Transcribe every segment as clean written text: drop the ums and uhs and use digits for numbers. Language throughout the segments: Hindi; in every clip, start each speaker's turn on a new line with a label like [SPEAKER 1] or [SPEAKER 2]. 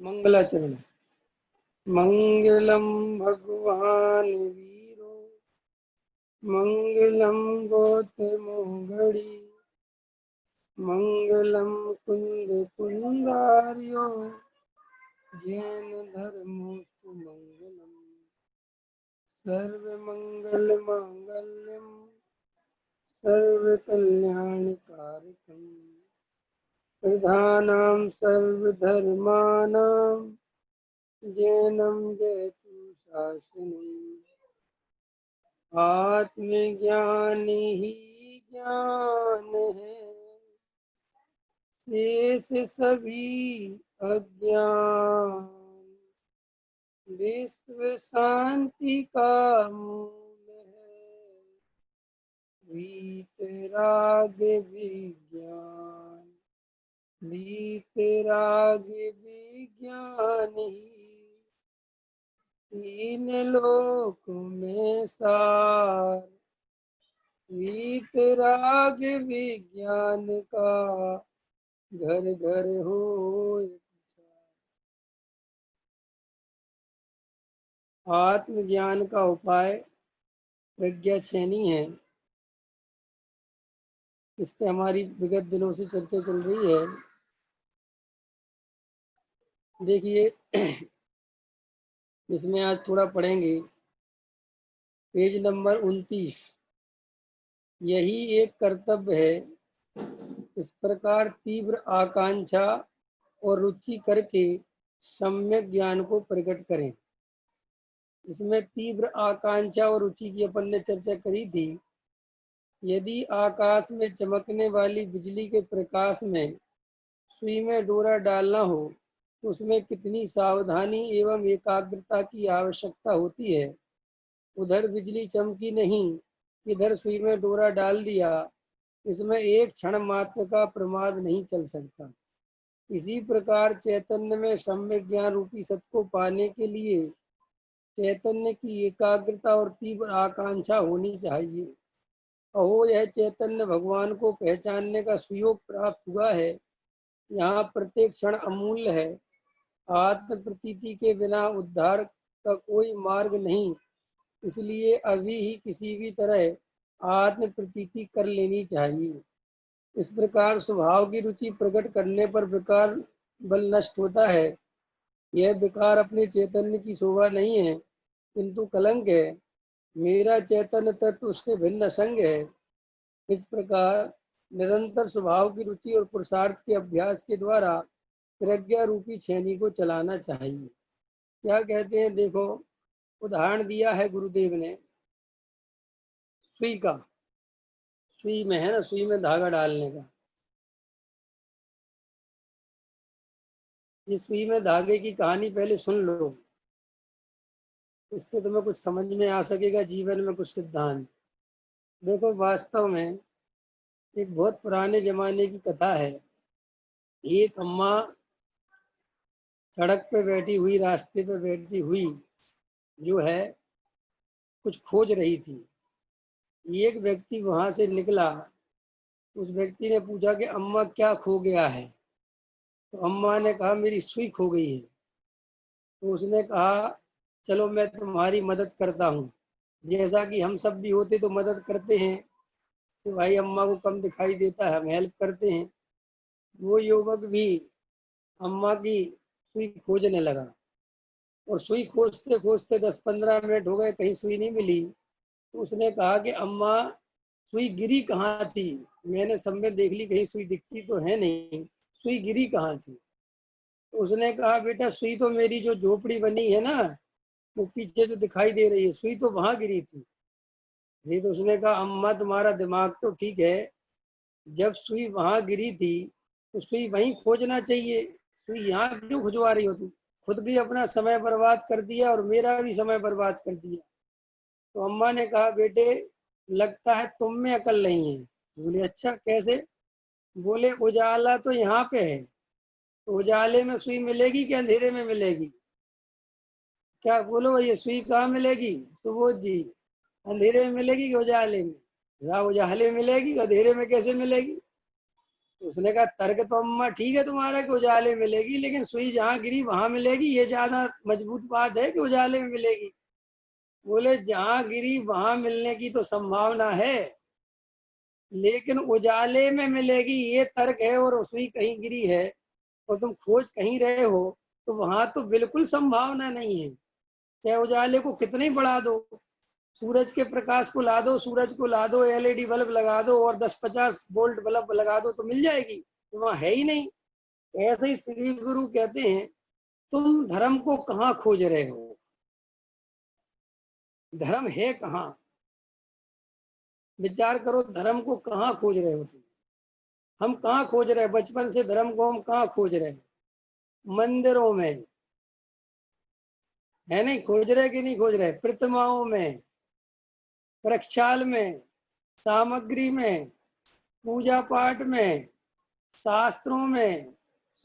[SPEAKER 1] मंगलाचरण। मंगलम भगवान वीरो मंगलम गौतमो घड़ी मंगलम कुंद कुंदार्यो जैन धर्मोस्तु मंगलम सर्व मंगल मांगल्यम सर्व कल्याण कारकम प्रधानां सर्वधर्माणां जैनम जयतु शासनम्। आत्मज्ञान ही ज्ञान है, शेष सभी अज्ञान। विश्व शांति का मूल है, वीतराग विज्ञान। वीतराग विज्ञान ही तीन लोक में सार। वीतराग विज्ञान का घर घर होए प्रचार। आत्मज्ञान का उपाय प्रज्ञा छेनी है। इस पे हमारी विगत दिनों से चर्चा चल रही है। देखिए, इसमें आज थोड़ा पढ़ेंगे पेज नंबर 29। यही एक कर्तव्य है, इस प्रकार तीव्र आकांक्षा और रुचि करके सम्यक ज्ञान को प्रकट करें। इसमें तीव्र आकांक्षा और रुचि की अपन ने चर्चा करी थी। यदि आकाश में चमकने वाली बिजली के प्रकाश में सुई में डोरा डालना हो तो उसमें कितनी सावधानी एवं एकाग्रता की आवश्यकता होती है। उधर बिजली चमकी नहीं, इधर सुई में डोरा डाल दिया, इसमें एक क्षण मात्र का प्रमाद नहीं चल सकता। इसी प्रकार चैतन्य में सम्यक ज्ञान रूपी सत्य को पाने के लिए चैतन्य की एकाग्रता और तीव्र आकांक्षा होनी चाहिए। अहो, यह चैतन्य भगवान को पहचानने का सुयोग प्राप्त हुआ है। यहाँ प्रत्येक क्षण अमूल्य है। आत्म प्रतीति के बिना उद्धार का कोई मार्ग नहीं, इसलिए अभी ही किसी भी तरह आत्म प्रतीति कर लेनी चाहिए। इस प्रकार स्वभाव की रुचि प्रकट करने पर विकार बल नष्ट होता है। यह विकार अपने चैतन्य की शोभा नहीं है, किंतु कलंक है। मेरा चैतन्य तत्व उससे भिन्न संग है। इस प्रकार निरंतर स्वभाव की रुचि और पुरुषार्थ के अभ्यास के द्वारा प्रज्ञा रूपी छेनी को चलाना चाहिए। क्या कहते हैं, देखो उदाहरण दिया है गुरुदेव ने सुई का। सुई में है ना, सुई में धागा डालने का। इस सुई में धागे की कहानी पहले सुन लो, इससे तुम्हें कुछ समझ में आ सकेगा, जीवन में कुछ सिद्धांत। देखो, वास्तव में एक बहुत पुराने जमाने की कथा है। एक अम्मा सड़क पे बैठी हुई, रास्ते पे बैठी हुई जो है कुछ खोज रही थी। एक व्यक्ति वहां से निकला। उस व्यक्ति ने पूछा कि अम्मा क्या खो गया है? तो अम्मा ने कहा मेरी सुई खो गई है। तो उसने कहा चलो मैं तुम्हारी मदद करता हूँ। जैसा कि हम सब भी होते तो मदद करते हैं कि भाई अम्मा को कम दिखाई देता है, हम हेल्प करते हैं। वो युवक भी अम्मा की सुई खोजने लगा और सुई खोजते खोजते 10-15 मिनट हो गए, कहीं सुई नहीं मिली। तो उसने कहा कि अम्मा सुई गिरी कहाँ थी? मैंने सब में देख ली, कहीं सुई दिखती तो है नहीं, सुई गिरी कहाँ थी? तो उसने कहा बेटा सुई तो मेरी जो झोपड़ी बनी है ना, वो पीछे जो दिखाई दे रही है, सुई तो वहां गिरी थी। ये तो उसने कहा अम्मा तुम्हारा दिमाग तो ठीक है, जब सुई वहां गिरी थी तो सुई वहीं खोजना चाहिए, सुई यहाँ क्यों खुजवा रही हो? तुम खुद भी अपना समय बर्बाद कर दिया और मेरा भी समय बर्बाद कर दिया। तो अम्मा ने कहा बेटे लगता है तुम में अकल नहीं है। बोले अच्छा कैसे? बोले उजाला तो यहाँ पे है, तो उजाले में सुई मिलेगी कि अंधेरे में मिलेगी? क्या बोलो, ये सुई कहाँ मिलेगी सुबोध जी? अंधेरे में मिलेगी कि उजाले में? उजाले में मिलेगी, अंधेरे में कैसे मिलेगी? उसने कहा तर्क तो अम्मा ठीक है तुम्हारा कि उजाले मिलेगी, लेकिन सुई जहाँ गिरी वहां मिलेगी, ये ज्यादा मजबूत बात है कि उजाले में मिलेगी। बोले जहाँ गिरी वहां मिलने की तो संभावना है, लेकिन उजाले में मिलेगी ये तर्क है, और सुई कहीं गिरी है और तुम खोज कहीं रहे हो, तो वहां तो बिल्कुल संभावना नहीं है। चाहे उजाले को कितने ही बढ़ा दो, सूरज के प्रकाश को ला दो, सूरज को ला दो, एलईडी बल्ब लगा दो और 10-50 वोल्ट बल्ब लगा दो तो मिल जाएगी, तो वहां है ही नहीं। ऐसे ही श्री गुरु कहते हैं तुम धर्म को कहाँ खोज रहे हो, धर्म है कहाँ? विचार करो, धर्म को कहाँ खोज रहे हो तुम? हम कहाँ खोज रहे हैं? बचपन से धर्म को हम कहाँ खोज रहे हैं? मंदिरों में है, नहीं खोज रहे कि नहीं खोज रहे? प्रतिमाओं में, प्रक्षाल में, सामग्री में, पूजा पाठ में, शास्त्रों में,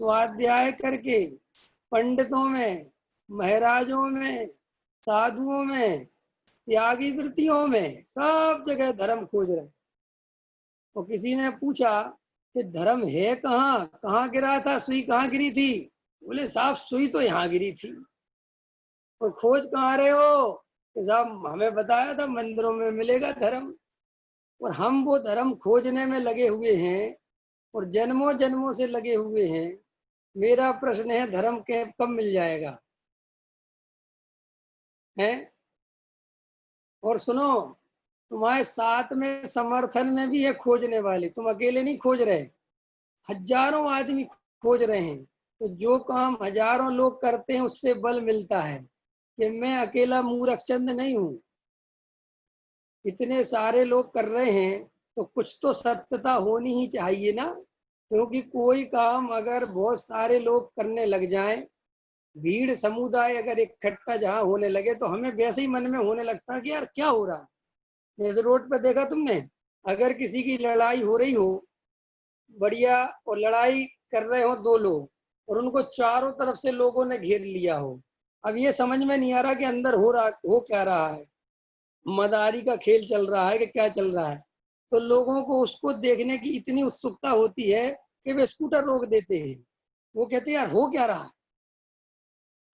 [SPEAKER 1] स्वाध्याय करके, पंडितों में, महाराजों में, साधुओं में, त्यागी वृत्तियों में, सब जगह धर्म खोज रहे। तो किसी ने पूछा कि धर्म है कहाँ, कहाँ गिरा था, सुई कहाँ गिरी थी? बोले साहब सुई तो यहाँ गिरी थी। और खोज कहाँ रहे हो? कि साहब हमें बताया था मंदिरों में मिलेगा धर्म, और हम वो धर्म खोजने में लगे हुए हैं और जन्मों जन्मों से लगे हुए हैं। मेरा प्रश्न है धर्म के कब मिल जाएगा है? और सुनो, तुम्हारे साथ में समर्थन में भी है खोजने वाले, तुम अकेले नहीं खोज रहे, हजारों आदमी खोज रहे हैं। तो जो काम हजारों लोग करते हैं उससे बल मिलता है कि मैं अकेला मूर्खचंद नहीं हूं, इतने सारे लोग कर रहे हैं तो कुछ तो सत्यता होनी ही चाहिए ना। क्योंकि कोई काम अगर बहुत सारे लोग करने लग जाएं, भीड़ समुदाय अगर इकट्ठा जहाँ होने लगे, तो हमें वैसे ही मन में होने लगता है कि यार क्या हो रहा है। जैसे रोड पर देखा तुमने, अगर किसी की लड़ाई हो रही हो बढ़िया, और लड़ाई कर रहे हो दो लोग और उनको चारों तरफ से लोगों ने घेर लिया हो, अब ये समझ में नहीं आ रहा कि अंदर हो क्या रहा है, मदारी का खेल चल रहा है कि क्या चल रहा है। तो लोगों को उसको देखने की इतनी उत्सुकता होती है कि वे स्कूटर रोक देते हैं। वो कहते हैं यार हो क्या रहा है,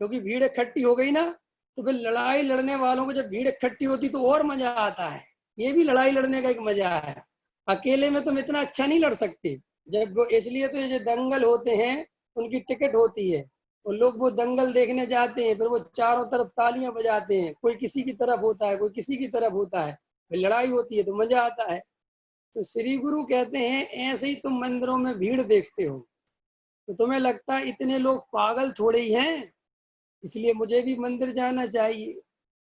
[SPEAKER 1] क्योंकि भीड़ इकट्ठी हो गई ना। तो फिर लड़ाई लड़ने वालों को जब भीड़ इकट्ठी होती तो और मजा आता है। ये भी लड़ाई लड़ने का एक मजा है। अकेले में तुम इतना अच्छा नहीं लड़ सकते। जब इसलिए तो ये जो दंगल होते हैं उनकी टिकट होती है, और लोग वो दंगल देखने जाते हैं, फिर वो चारों तरफ तालियां बजाते हैं, कोई किसी की तरफ होता है, कोई किसी की तरफ होता है, फिर लड़ाई होती है तो मजा आता है। तो श्री गुरु कहते हैं ऐसे ही तुम मंदिरों में भीड़ देखते हो तो तुम्हें लगता है इतने लोग पागल थोड़े ही हैं, इसलिए मुझे भी मंदिर जाना चाहिए।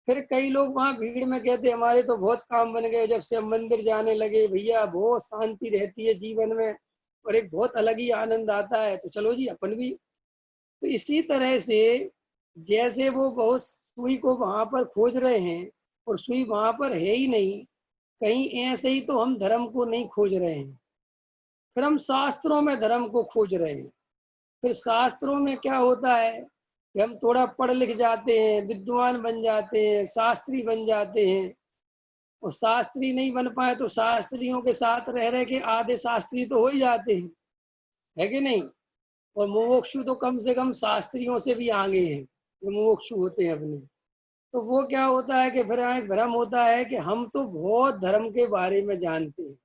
[SPEAKER 1] फिर कई लोग वहां भीड़ में कहते हमारे तो बहुत काम बन गए जब से हम मंदिर जाने लगे, भैया बहुत शांति रहती है जीवन में और एक बहुत अलग ही आनंद आता है, तो चलो जी अपन भी। तो इसी तरह से जैसे वो बहुत सुई को वहां पर खोज रहे हैं और सुई वहां पर है ही नहीं, कहीं ऐसे ही तो हम धर्म को नहीं खोज रहे हैं, फिर हम शास्त्रों में धर्म को खोज रहे हैं। फिर शास्त्रों में क्या होता है कि हम थोड़ा पढ़ लिख जाते हैं, विद्वान बन जाते हैं, शास्त्री बन जाते हैं, और शास्त्री नहीं बन पाए तो शास्त्रियों के साथ रह रहे के आधे शास्त्री तो हो ही जाते हैं, है कि नहीं? और मुमुक्षु तो कम से कम शास्त्रियों से भी आगे हैं जो मुमुक्षु होते हैं अपने। तो वो क्या होता है कि फिर एक भ्रम होता है कि हम तो बहुत धर्म के बारे में जानते हैं,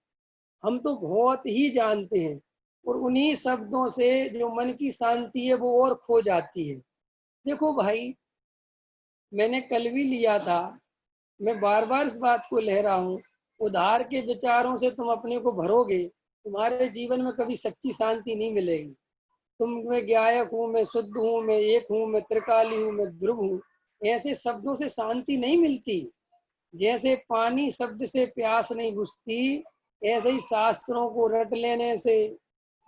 [SPEAKER 1] हम तो बहुत ही जानते हैं, और उन्हीं शब्दों से जो मन की शांति है वो और खो जाती है। देखो भाई, मैंने कल भी लिया था, मैं बार बार इस बात को ले रहा हूँ, उधार के विचारों से तुम अपने को भरोगे, तुम्हारे जीवन में कभी सच्ची शांति नहीं मिलेगी। तुम मैं गायक हूँ, मैं शुद्ध हूँ, मैं एक हूँ, मैं त्रिकाली हूँ, मैं ध्रुव हूँ, ऐसे शब्दों से शांति नहीं मिलती। जैसे पानी शब्द से प्यास नहीं बुझती, ऐसे ही शास्त्रों को रट लेने से,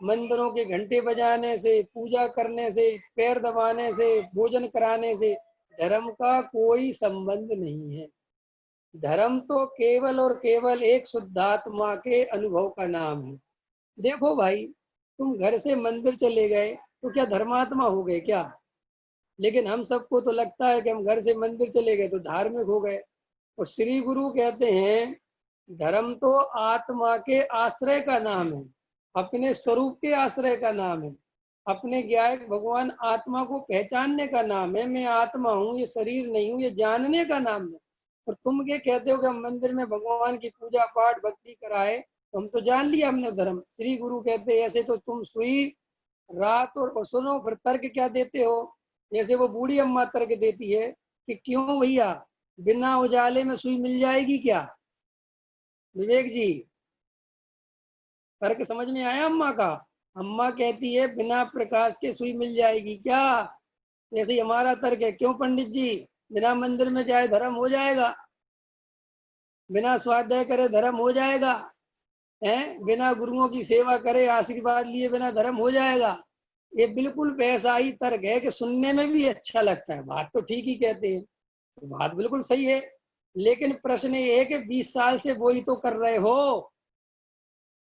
[SPEAKER 1] मंदिरों के घंटे बजाने से, पूजा करने से, पैर दबाने से, भोजन कराने से धर्म का कोई संबंध नहीं है। धर्म तो केवल और केवल एक शुद्धात्मा के अनुभव का नाम है। देखो भाई, तुम घर से मंदिर चले गए तो क्या धर्मात्मा हो गए क्या? लेकिन हम सबको तो लगता है कि हम घर से मंदिर चले गए तो धार्मिक हो गए। और श्री गुरु कहते हैं धर्म तो आत्मा के आश्रय का नाम है। अपने स्वरूप के आश्रय का नाम है, अपने ज्ञायक भगवान आत्मा को पहचानने का नाम है। मैं आत्मा हूँ, ये शरीर नहीं हूँ, ये जानने का नाम है। और तुम ये कहते हो कि हम मंदिर में भगवान की पूजा पाठ भक्ति कराए, तो हम तो जान लिया हमने धर्म। श्री गुरु कहते ऐसे तो तुम सुई रात और सुनो, फिर तर्क क्या देते हो? जैसे वो बूढ़ी अम्मा तर्क देती है कि क्यों भैया, बिना उजाले में सुई मिल जाएगी क्या? विवेक जी, तर्क समझ में आया अम्मा का? अम्मा कहती है बिना प्रकाश के सुई मिल जाएगी क्या? जैसे ही हमारा तर्क है, क्यों पंडित जी, बिना मंदिर में जाए धर्म हो जाएगा, बिना स्वाध्याय करे धर्म हो जाएगा, है बिना गुरुओं की सेवा करे आशीर्वाद लिए बिना धर्म हो जाएगा? ये बिल्कुल वैसा ही तर्क है कि सुनने में भी अच्छा लगता है। बात तो ठीक ही कहते हैं, बात बिल्कुल सही है, लेकिन प्रश्न ये है कि 20 साल से वही तो कर रहे हो,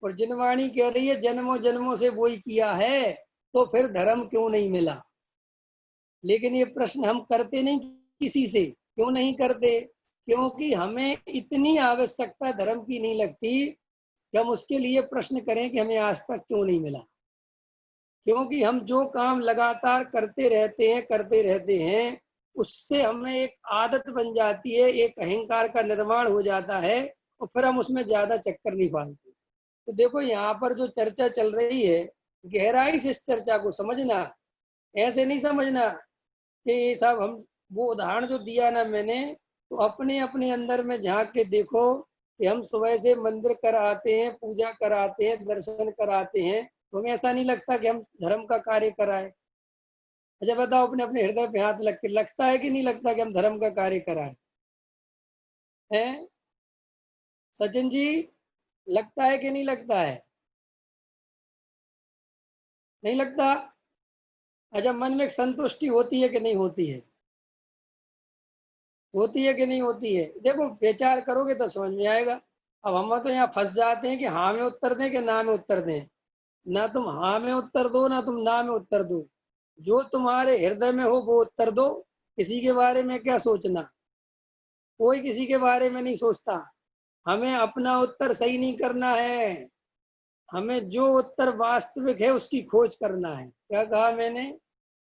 [SPEAKER 1] और जिनवाणी कह रही है जन्मों जन्मों से वही किया है, तो फिर धर्म क्यों नहीं मिला? लेकिन ये प्रश्न हम करते नहीं किसी से। क्यों नहीं करते? क्योंकि हमें इतनी आवश्यकता धर्म की नहीं लगती कि हम उसके लिए प्रश्न करें कि हमें आज तक क्यों नहीं मिला। क्योंकि हम जो काम लगातार करते रहते हैं, उससे हमें एक आदत बन जाती है, एक अहंकार का निर्माण हो जाता है, और फिर हम उसमें ज्यादा चक्कर नहीं पालते। तो देखो यहाँ पर जो चर्चा चल रही है, गहराई से इस चर्चा को समझना, ऐसे नहीं समझना कि ये सब हम, वो उदाहरण जो दिया ना मैंने, तो अपने अपने अंदर में झांक के देखो कि हम सुबह से मंदिर कर आते हैं, पूजा कराते हैं, दर्शन कराते हैं, तो हमें ऐसा नहीं लगता कि हम धर्म का कार्य कराए? अच्छा बताओ, अपने अपने हृदय पे हाथ लग के लगता है कि नहीं लगता कि हम धर्म का कार्य कराए हैं? सचिन जी, लगता है कि नहीं लगता है? नहीं लगता? अच्छा, मन में एक संतुष्टि होती है कि नहीं होती है? होती है कि नहीं होती है? देखो विचार करोगे तो समझ में आएगा। अब हम तो यहाँ फंस जाते हैं कि हाँ में उत्तर दें कि ना में उत्तर दें। ना तुम हाँ में उत्तर दो, ना तुम ना में उत्तर दो, जो तुम्हारे हृदय में हो वो उत्तर दो। किसी के बारे में क्या सोचना, कोई किसी के बारे में नहीं सोचता। हमें अपना उत्तर सही नहीं करना है, हमें जो उत्तर वास्तविक है उसकी खोज करना है। क्या कहा मैंने?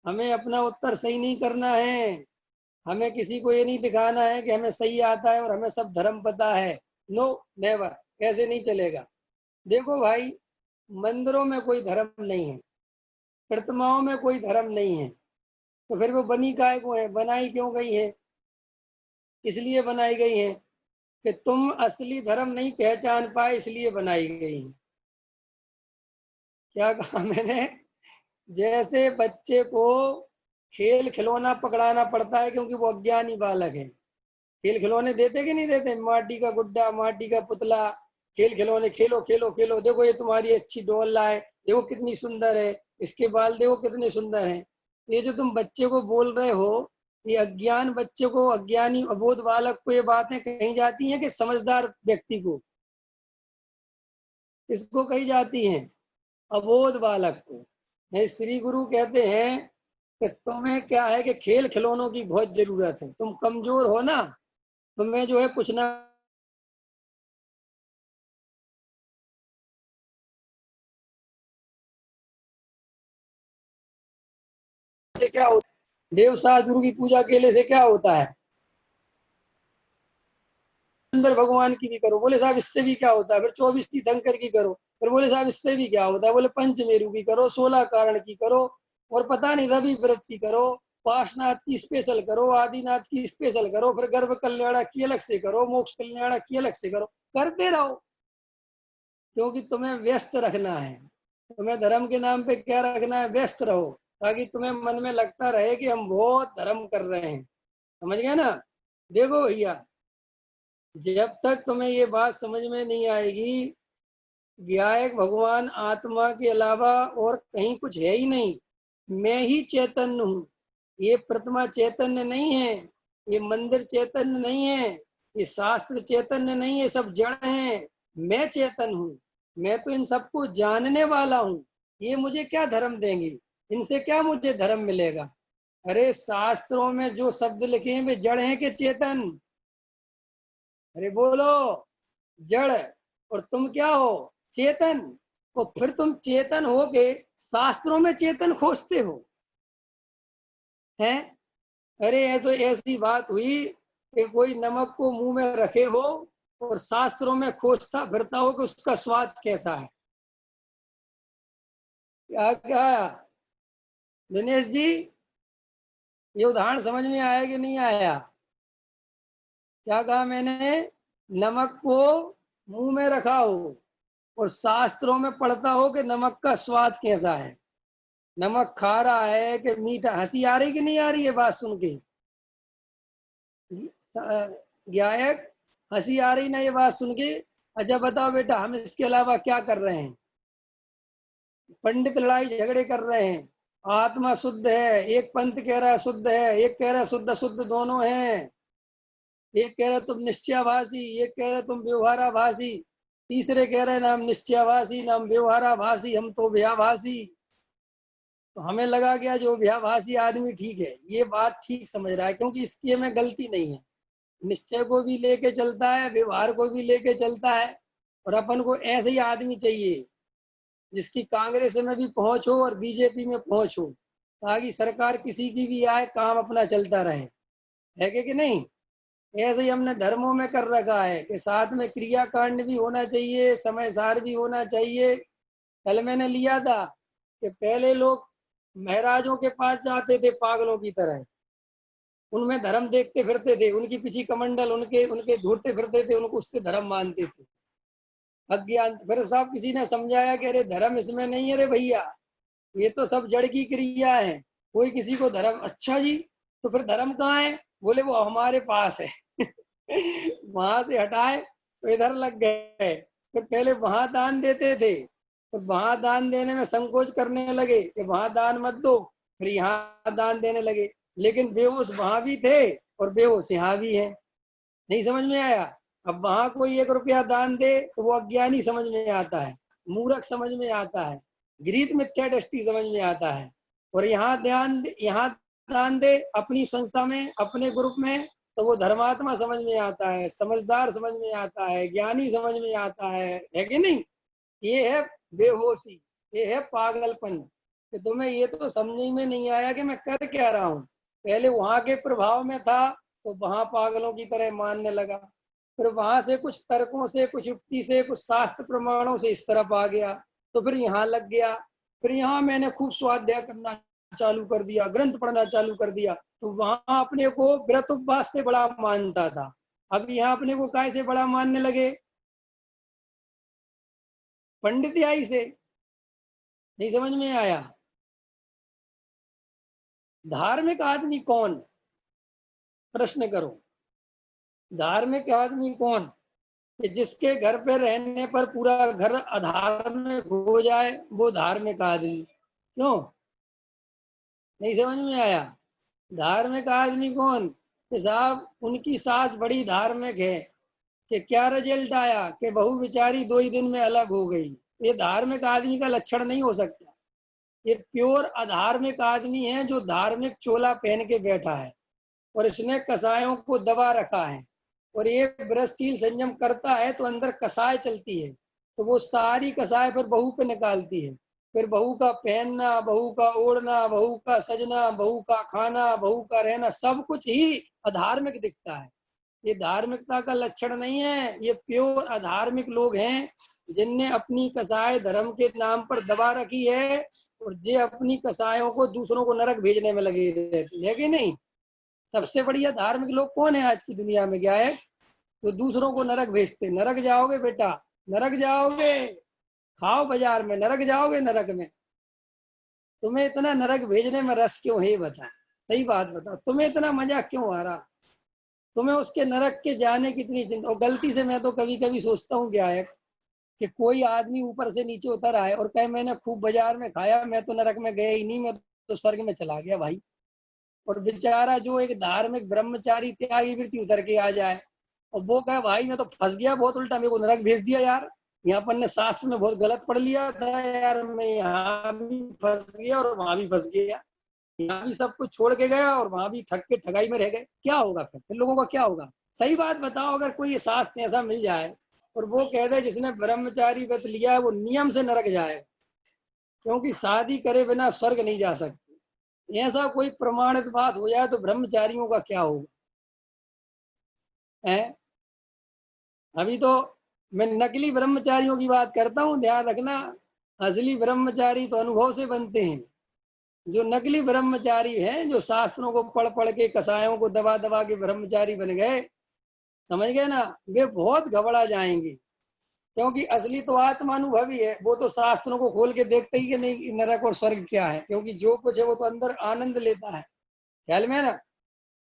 [SPEAKER 1] हमें अपना उत्तर सही नहीं करना है, हमें किसी को ये नहीं दिखाना है कि हमें सही आता है और हमें सब धर्म पता है। नो, नेवर, कैसे नहीं चलेगा। देखो भाई, मंदिरों में कोई धर्म नहीं है, प्रतिमाओं में कोई धर्म नहीं है, तो फिर वो बनी काय को है, बनाई क्यों गई है? इसलिए बनाई गई है कि तुम असली धर्म नहीं पहचान पाए, इसलिए बनाई गई है। क्या कहा मैंने? जैसे बच्चे को खेल खिलौना पकड़ाना पड़ता है क्योंकि वो अज्ञानी बालक है। खेल खिलौने देते कि नहीं देते? माटी का गुड्डा, माटी का पुतला, खेल खिलौने, खेलो खेलो खेलो, देखो ये तुम्हारी अच्छी डॉल लाए, देखो कितनी सुंदर है, इसके बाल देखो कितने सुंदर हैं। ये जो तुम बच्चे को बोल रहे हो, ये अज्ञान बच्चे को, अज्ञानी अबोध बालक को ये बातें कही जाती हैं कि समझदार व्यक्ति को? इसको कही जाती हैं अबोध बालक को। श्री गुरु कहते हैं कि तुम्हें क्या है कि खेल खिलौनों की बहुत जरूरत है, तुम कमजोर हो ना, तुम्हें जो है कुछ ना से क्या होता है, देव शास्त्रु की पूजा केले से क्या होता है? अंदर भगवान की भी करो, बोले साहब इससे भी क्या होता है? फिर 24 तीर्थंकर की करो, फिर बोले साहब इससे भी क्या होता है? बोले पंचमेरु की करो, 16 कारण की करो, और पता नहीं रवि व्रत की करो, पार्श्वनाथ की स्पेशल करो, आदिनाथ की स्पेशल करो, फिर गर्भ कल्याण की अलग से करो, मोक्ष कल्याण की अलग से करो, करते रहो। क्योंकि तुम्हें व्यस्त रखना है, तुम्हें धर्म के नाम पे क्या रखना है? व्यस्त रहो, ताकि तुम्हें मन में लगता रहे कि हम बहुत धर्म कर रहे हैं। समझ गए ना? देखो भैया, जब तक तुम्हें ये बात समझ में नहीं आएगी, ज्ञायक भगवान आत्मा के अलावा और कहीं कुछ है ही नहीं, मैं ही चैतन्य हूँ। ये प्रतिमा चैतन्य नहीं है, ये मंदिर चैतन्य नहीं है, ये शास्त्र चैतन्य नहीं है, सब जड़ हैं। मैं चेतन हूँ, मैं तो इन सबको जानने वाला हूँ। ये मुझे क्या धर्म देंगे, इनसे क्या मुझे धर्म मिलेगा? अरे शास्त्रों में जो शब्द लिखे हैं वे जड़ हैं कि चेतन? अरे बोलो, जड़। और तुम क्या हो? चेतन। और फिर तुम चेतन हो के शास्त्रों में चेतन खोजते हो हैं। अरे ये तो ऐसी बात हुई कि कोई नमक को मुंह में रखे हो और शास्त्रों में खोजता फिरता हो कि उसका स्वाद कैसा है। क्या क्या दिनेश जी, ये उदाहरण समझ में आया कि नहीं आया? क्या कहा मैंने? नमक को मुंह में रखा हो और शास्त्रों में पढ़ता हो कि नमक का स्वाद कैसा है, नमक खारा है कि मीठा। हंसी आ रही कि नहीं आ रही है बात सुन के? गायक, हंसी आ रही ना ये बात सुन के? अच्छा बताओ बेटा, हम इसके अलावा क्या कर रहे हैं? पंडित लड़ाई झगड़े कर रहे हैं, आत्मा शुद्ध है, एक पंथ कह रहा है शुद्ध है, एक कह रहा है शुद्ध शुद्ध दोनों हैं, एक कह रहा तुम निश्चयाभासी, एक कह रहे तुम व्यवहाराभासी, तीसरे कह रहे ना हम निश्चयाभासी ना हम व्यवहाराभासी, हम तो व्याभासी। तो हमें लगा गया जो व्याभासी आदमी ठीक है, ये बात ठीक समझ रहा है, क्योंकि इसकी में गलती नहीं है। निश्चय को भी लेके चलता है, व्यवहार को भी लेके चलता है। और अपन को ऐसे ही आदमी चाहिए जिसकी कांग्रेस में भी पहुंच हो और बीजेपी में पहुंच हो, ताकि सरकार किसी की भी आए काम अपना चलता रहे। है कि नहीं? ऐसे ही हमने धर्मों में कर रखा है कि साथ में क्रियाकांड भी होना चाहिए, समय सार भी होना चाहिए। कल मैंने लिया था कि पहले लोग महाराजों के पास जाते थे पागलों की तरह, उनमें धर्म देखते फिरते थे, उनकी पीछे कमंडल उनके उनके ढूंढते फिरते थे, उनको उससे धर्म मानते थे। अज्ञान। फिर साहब किसी ने समझाया कि अरे धर्म इसमें नहीं है रे भैया, ये तो सब जड़ की क्रिया है, कोई किसी को धर्म। अच्छा जी, तो फिर धर्म कहाँ है? बोले वो हमारे पास है। वहां से हटाए तो इधर लग गए। फिर पहले वहां दान देते थे, तो वहां दान देने में संकोच करने लगे कि वहां दान मत दो, फिर यहाँ दान देने लगे। लेकिन बेहोश वहां भी थे और बेहोश यहाँ भी है। नहीं समझ में आया? अब वहां कोई 1 रुपया दान दे तो वो अज्ञानी समझ में आता है, मूर्ख समझ में आता है, गृहीत मिथ्या दृष्टि समझ में आता है। और यहाँ दान दे अपनी संस्था में, अपने ग्रुप में, तो वो धर्मात्मा समझ में आता है, समझदार समझ में आता है, ज्ञानी समझ में आता है कि नहीं? ये है बेहोशी, ये है पागलपन कि तुम्हें ये तो समझ में नहीं आया कि मैं कर क्या रहा हूँ। पहले वहां के प्रभाव में था तो वहां पागलों की तरह मानने लगा, फिर वहां से कुछ तर्कों से, कुछ युक्ति से, कुछ शास्त्र प्रमाणों से इस तरफ आ गया, तो फिर यहाँ लग गया। फिर यहाँ मैंने खूब स्वाध्याय करना चालू कर दिया, ग्रंथ पढ़ना चालू कर दिया, तो वहां अपने को व्रत उपवास से बड़ा मानता था, अब यहाँ अपने को काय से बड़ा मानने लगे? पंडित से। नहीं समझ में आया? धार्मिक आदमी कौन? प्रश्न करो। धार्मिक आदमी कौन? कि जिसके घर पे रहने पर पूरा घर अधार्मिक हो जाए, वो धार्मिक आदमी। क्यों? नहीं समझ में आया? धार्मिक आदमी कौन? कि साहब उनकी सास बड़ी धार्मिक है, कि क्या रिजल्ट आया कि बहू बेचारी 2 ही दिन में अलग हो गई। ये धार्मिक आदमी का लक्षण नहीं हो सकता। ये प्योर अधार्मिक आदमी है जो धार्मिक चोला पहन के बैठा है और इसने कसायों को दबा रखा है। और ये व्रतशील संयम करता है तो अंदर कसाय चलती है, तो वो सारी कसाय फिर बहू पे निकालती है। फिर बहू का पहनना, बहू का ओढ़ना, बहू का सजना, बहू का खाना, बहू का रहना, सब कुछ ही अधार्मिक दिखता है। ये धार्मिकता का लक्षण नहीं है, ये प्योर अधार्मिक लोग हैं जिनने अपनी कसाय धर्म के नाम पर दबा रखी है, और जे अपनी कसायों को दूसरों को नरक भेजने में लगे रहती है कि नहीं? सबसे बढ़िया धार्मिक लोग कौन है आज की दुनिया में? क्या है? तो दूसरों को नरक भेजते। नरक जाओगे बेटा, नरक जाओगे, खाओ बाजार में, नरक जाओगे, नरक में। तुम्हें इतना नरक भेजने में रस क्यों है? बता, सही बात बताओ, तुम्हें इतना मजा क्यों आ रहा? तुम्हें उसके नरक के जाने की इतनी चिंता। और गलती से मैं तो कभी कभी सोचता हूँ क्या है कि कोई आदमी ऊपर से नीचे उतर आए और कहे मैंने खूब बाजार में खाया, मैं तो नरक में गया ही नहीं, मैं तो स्वर्ग में चला गया भाई। और बेचारा जो एक धार्मिक ब्रह्मचारी त्यागी वृत्ति उतर के आ जाए और वो कहे भाई मैं तो फंस गया बहुत, उल्टा मेरे को नरक भेज दिया यार, यहाँ पर ने शास्त्र में बहुत गलत पढ़ लिया था यार, मैं यहाँ भी फंस गया और वहां भी फंस गया, यहाँ भी सब कुछ छोड़ के गया और वहां भी ठग के ठगाई में रह गए। क्या होगा फिर लोगों का क्या होगा? सही बात बताओ, अगर कोई शास्त्र ऐसा मिल जाए और वो कहते हैं जिसने ब्रह्मचारी व्रत लिया है वो नियम से नरक जाएगा, क्योंकि शादी करे बिना स्वर्ग नहीं जा सकते। ऐसा कोई प्रमाणित बात हो जाए तो ब्रह्मचारियों का क्या होगा? है अभी तो मैं नकली ब्रह्मचारियों की बात करता हूँ, ध्यान रखना। असली ब्रह्मचारी तो अनुभव से बनते हैं। जो नकली ब्रह्मचारी हैं, जो शास्त्रों को पढ़ पढ़ के कसायों को दबा दबा के ब्रह्मचारी बन गए, समझ गए ना, वे बहुत घबरा जाएंगे। क्योंकि असली तो आत्मानुभवी है, वो तो शास्त्रों को खोल के देखते ही कि नहीं नरक और स्वर्ग क्या है, क्योंकि जो कुछ है वो तो अंदर आनंद लेता है। ख्याल में ना।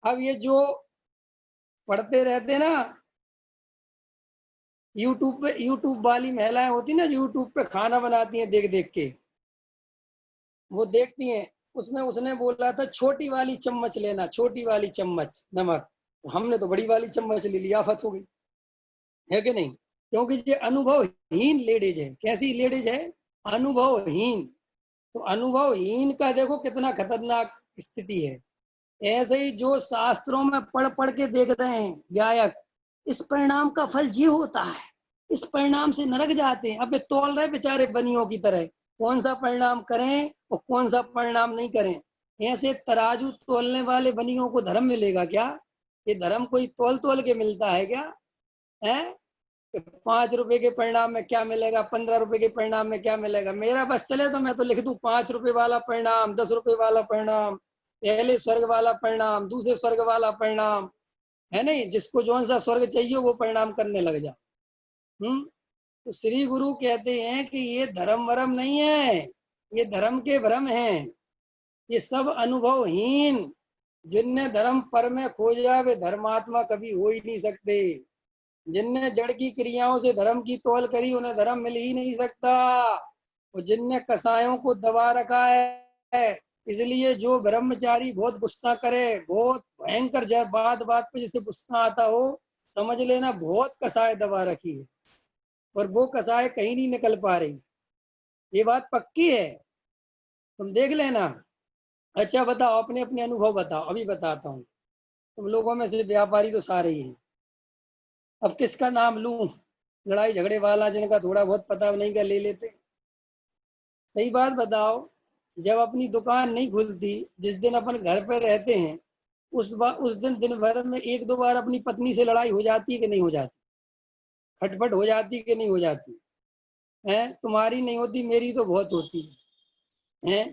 [SPEAKER 1] अब ये जो पढ़ते रहते ना, यूट्यूब वाली महिलाएं होती ना, यूट्यूब पे खाना बनाती हैं देख देख के, वो देखती हैं, उसमें उसने बोला था छोटी वाली चम्मच लेना, छोटी वाली चम्मच नमक। हमने तो बड़ी वाली चम्मच ले ली, आफत हो गई, है कि नहीं? क्योंकि ये अनुभवहीन लेडीज है। कैसी लेडीज है? अनुभवहीन। तो अनुभवहीन का देखो कितना खतरनाक स्थिति है। ऐसे ही जो शास्त्रों में पढ़ पढ़ के देख रहे हैं गायक, इस परिणाम का फल ये होता है, इस परिणाम से नरक जाते हैं, अबे तौल रहे बेचारे बनियों की तरह, कौन सा परिणाम करें और कौन सा परिणाम नहीं करें। ऐसे तराजू तोलने वाले बनियों को धर्म मिलेगा क्या? ये धर्म कोई तोल तोल के मिलता है क्या? है 5 रुपए के परिणाम में क्या मिलेगा, 15 रुपए के परिणाम में क्या मिलेगा? मेरा बस चले तो मैं तो लिख दूं 5 रुपए वाला परिणाम, 10 रुपए वाला परिणाम, पहले स्वर्ग वाला परिणाम, दूसरे स्वर्ग वाला परिणाम, है नहीं? जिसको जौन सा स्वर्ग चाहिए वो परिणाम करने लग जा। तो श्री गुरु कहते हैं कि ये धर्म वरम नहीं है, ये धर्म के भ्रम हैं, ये सब अनुभवहीन। जिनने धर्म पर में खोजा वे धर्मात्मा कभी हो ही नहीं सकते। जिनने जड़ की क्रियाओं से धर्म की तौल करी उन्हें धर्म मिल ही नहीं सकता। और जिनने कसायों को दबा रखा है, इसलिए जो ब्रह्मचारी बहुत गुस्सा करे, बहुत भयंकर बात बात पे जिसे गुस्सा आता हो, समझ लेना बहुत कसाय दबा रखी है, और वो कसाय कहीं नहीं निकल पा रही। ये बात पक्की है, तुम देख लेना। अच्छा बताओ, अपने अपने अनुभव बताओ, अभी बताता हूँ। तुम लोगों में से व्यापारी तो सारे ही हैं, अब किसका नाम लूं? लड़ाई झगड़े वाला जिनका थोड़ा बहुत पता नहीं का ले लेते। सही बात बताओ, जब अपनी दुकान नहीं खुलती, जिस दिन अपन घर पे रहते हैं, उस दिन दिन भर में 1-2 बार अपनी पत्नी से लड़ाई हो जाती है कि नहीं हो जाती? खटपट हो जाती कि नहीं हो जाती? है तुम्हारी नहीं होती, मेरी तो बहुत होती है।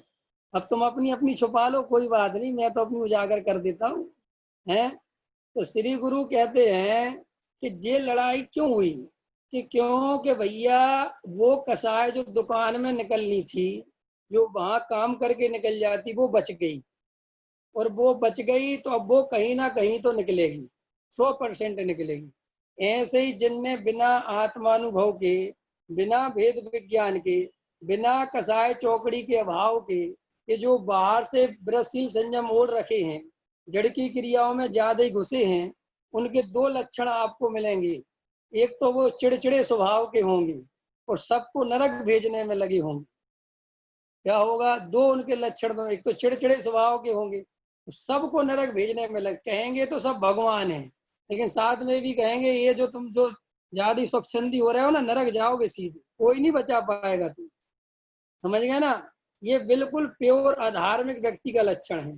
[SPEAKER 1] अब तुम अपनी अपनी छुपा लो, कोई बात नहीं, मैं तो अपनी उजागर कर देता हूँ। है तो श्री गुरु कहते हैं कि ये लड़ाई क्यों हुई? कि क्यों कि भैया वो कसाय जो दुकान में निकलनी थी, जो वहां काम करके निकल जाती, वो बच गई। और वो बच गई तो अब वो कहीं ना कहीं तो निकलेगी, 100% निकलेगी। ऐसे ही जिनने बिना आत्मानुभव के, बिना भेद विज्ञान के, बिना कसाय चौकड़ी के अभाव के, ये जो बाहर से वृत्तिशील संयम ओढ़ रखे हैं, जड़ की क्रियाओं में ज्यादा ही घुसे हैं, उनके 2 लक्षण आपको मिलेंगे। एक तो वो चिड़चिड़े स्वभाव के होंगे और सबको नरक भेजने में लगे होंगे। क्या होगा? 2 उनके लक्षण में, एक तो चिड़चिड़े स्वभाव के होंगे, तो सबको नरक भेजने में लग, कहेंगे तो सब भगवान है, लेकिन साथ में भी कहेंगे ये जो तुम जो ज्यादा स्वच्छंदी हो रहे हो ना, नरक जाओगे सीधे, कोई नहीं बचा पाएगा तुम। समझ गए ना? ये बिल्कुल प्योर अधार्मिक व्यक्ति का लक्षण है।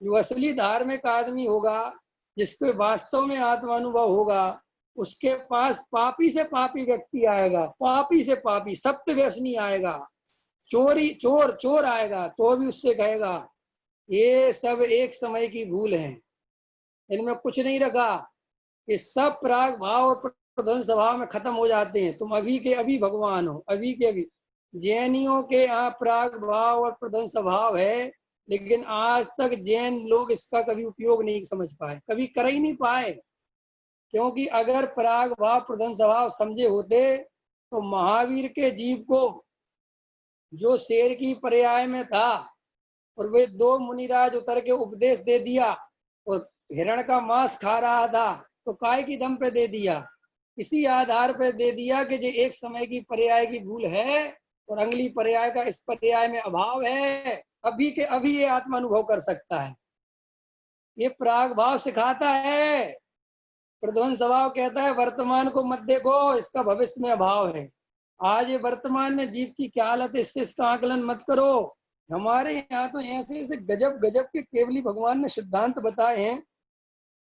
[SPEAKER 1] जो असली धार्मिक आदमी होगा, जिसके वास्तव में आत्मानुभव होगा, उसके पास पापी से पापी व्यक्ति आएगा, पापी से पापी सत्य व्यसनी आएगा, चोरी चोर चोर आएगा तो भी उससे कहेगा ये सब एक समय की भूल है, इनमें कुछ नहीं रखा, ये सब प्राग भाव और प्रध्वंस स्वभाव में खत्म हो जाते हैं, तुम अभी के अभी भगवान हो, अभी के अभी। जैनियों के यहाँ प्राग भाव और प्रध्वंस स्वभाव है, लेकिन आज तक जैन लोग इसका कभी उपयोग नहीं समझ पाए, कभी कर ही नहीं पाए। क्योंकि अगर प्राग भाव प्रध्वंस स्वभाव समझे होते तो महावीर के जीव को, जो शेर की पर्याय में था, और वे 2 मुनिराज उतर के उपदेश दे दिया, और हिरण का मांस खा रहा था, तो काय की दम पे दे दिया? इसी आधार पे दे दिया कि ये एक समय की पर्याय की भूल है और अगली पर्याय का इस पर्याय में अभाव है, अभी के अभी ये आत्मानुभव कर सकता है। ये प्राग भाव सिखाता है। प्रध्वंस स्वभाव कहता है वर्तमान को मत देखो, इसका भविष्य में अभाव है। आज ये वर्तमान में जीव की क्या हालत है, इससे इसका आकलन मत करो। हमारे यहाँ तो ऐसे ऐसे गजब गजब के केवली भगवान ने सिद्धांत बताए हैं,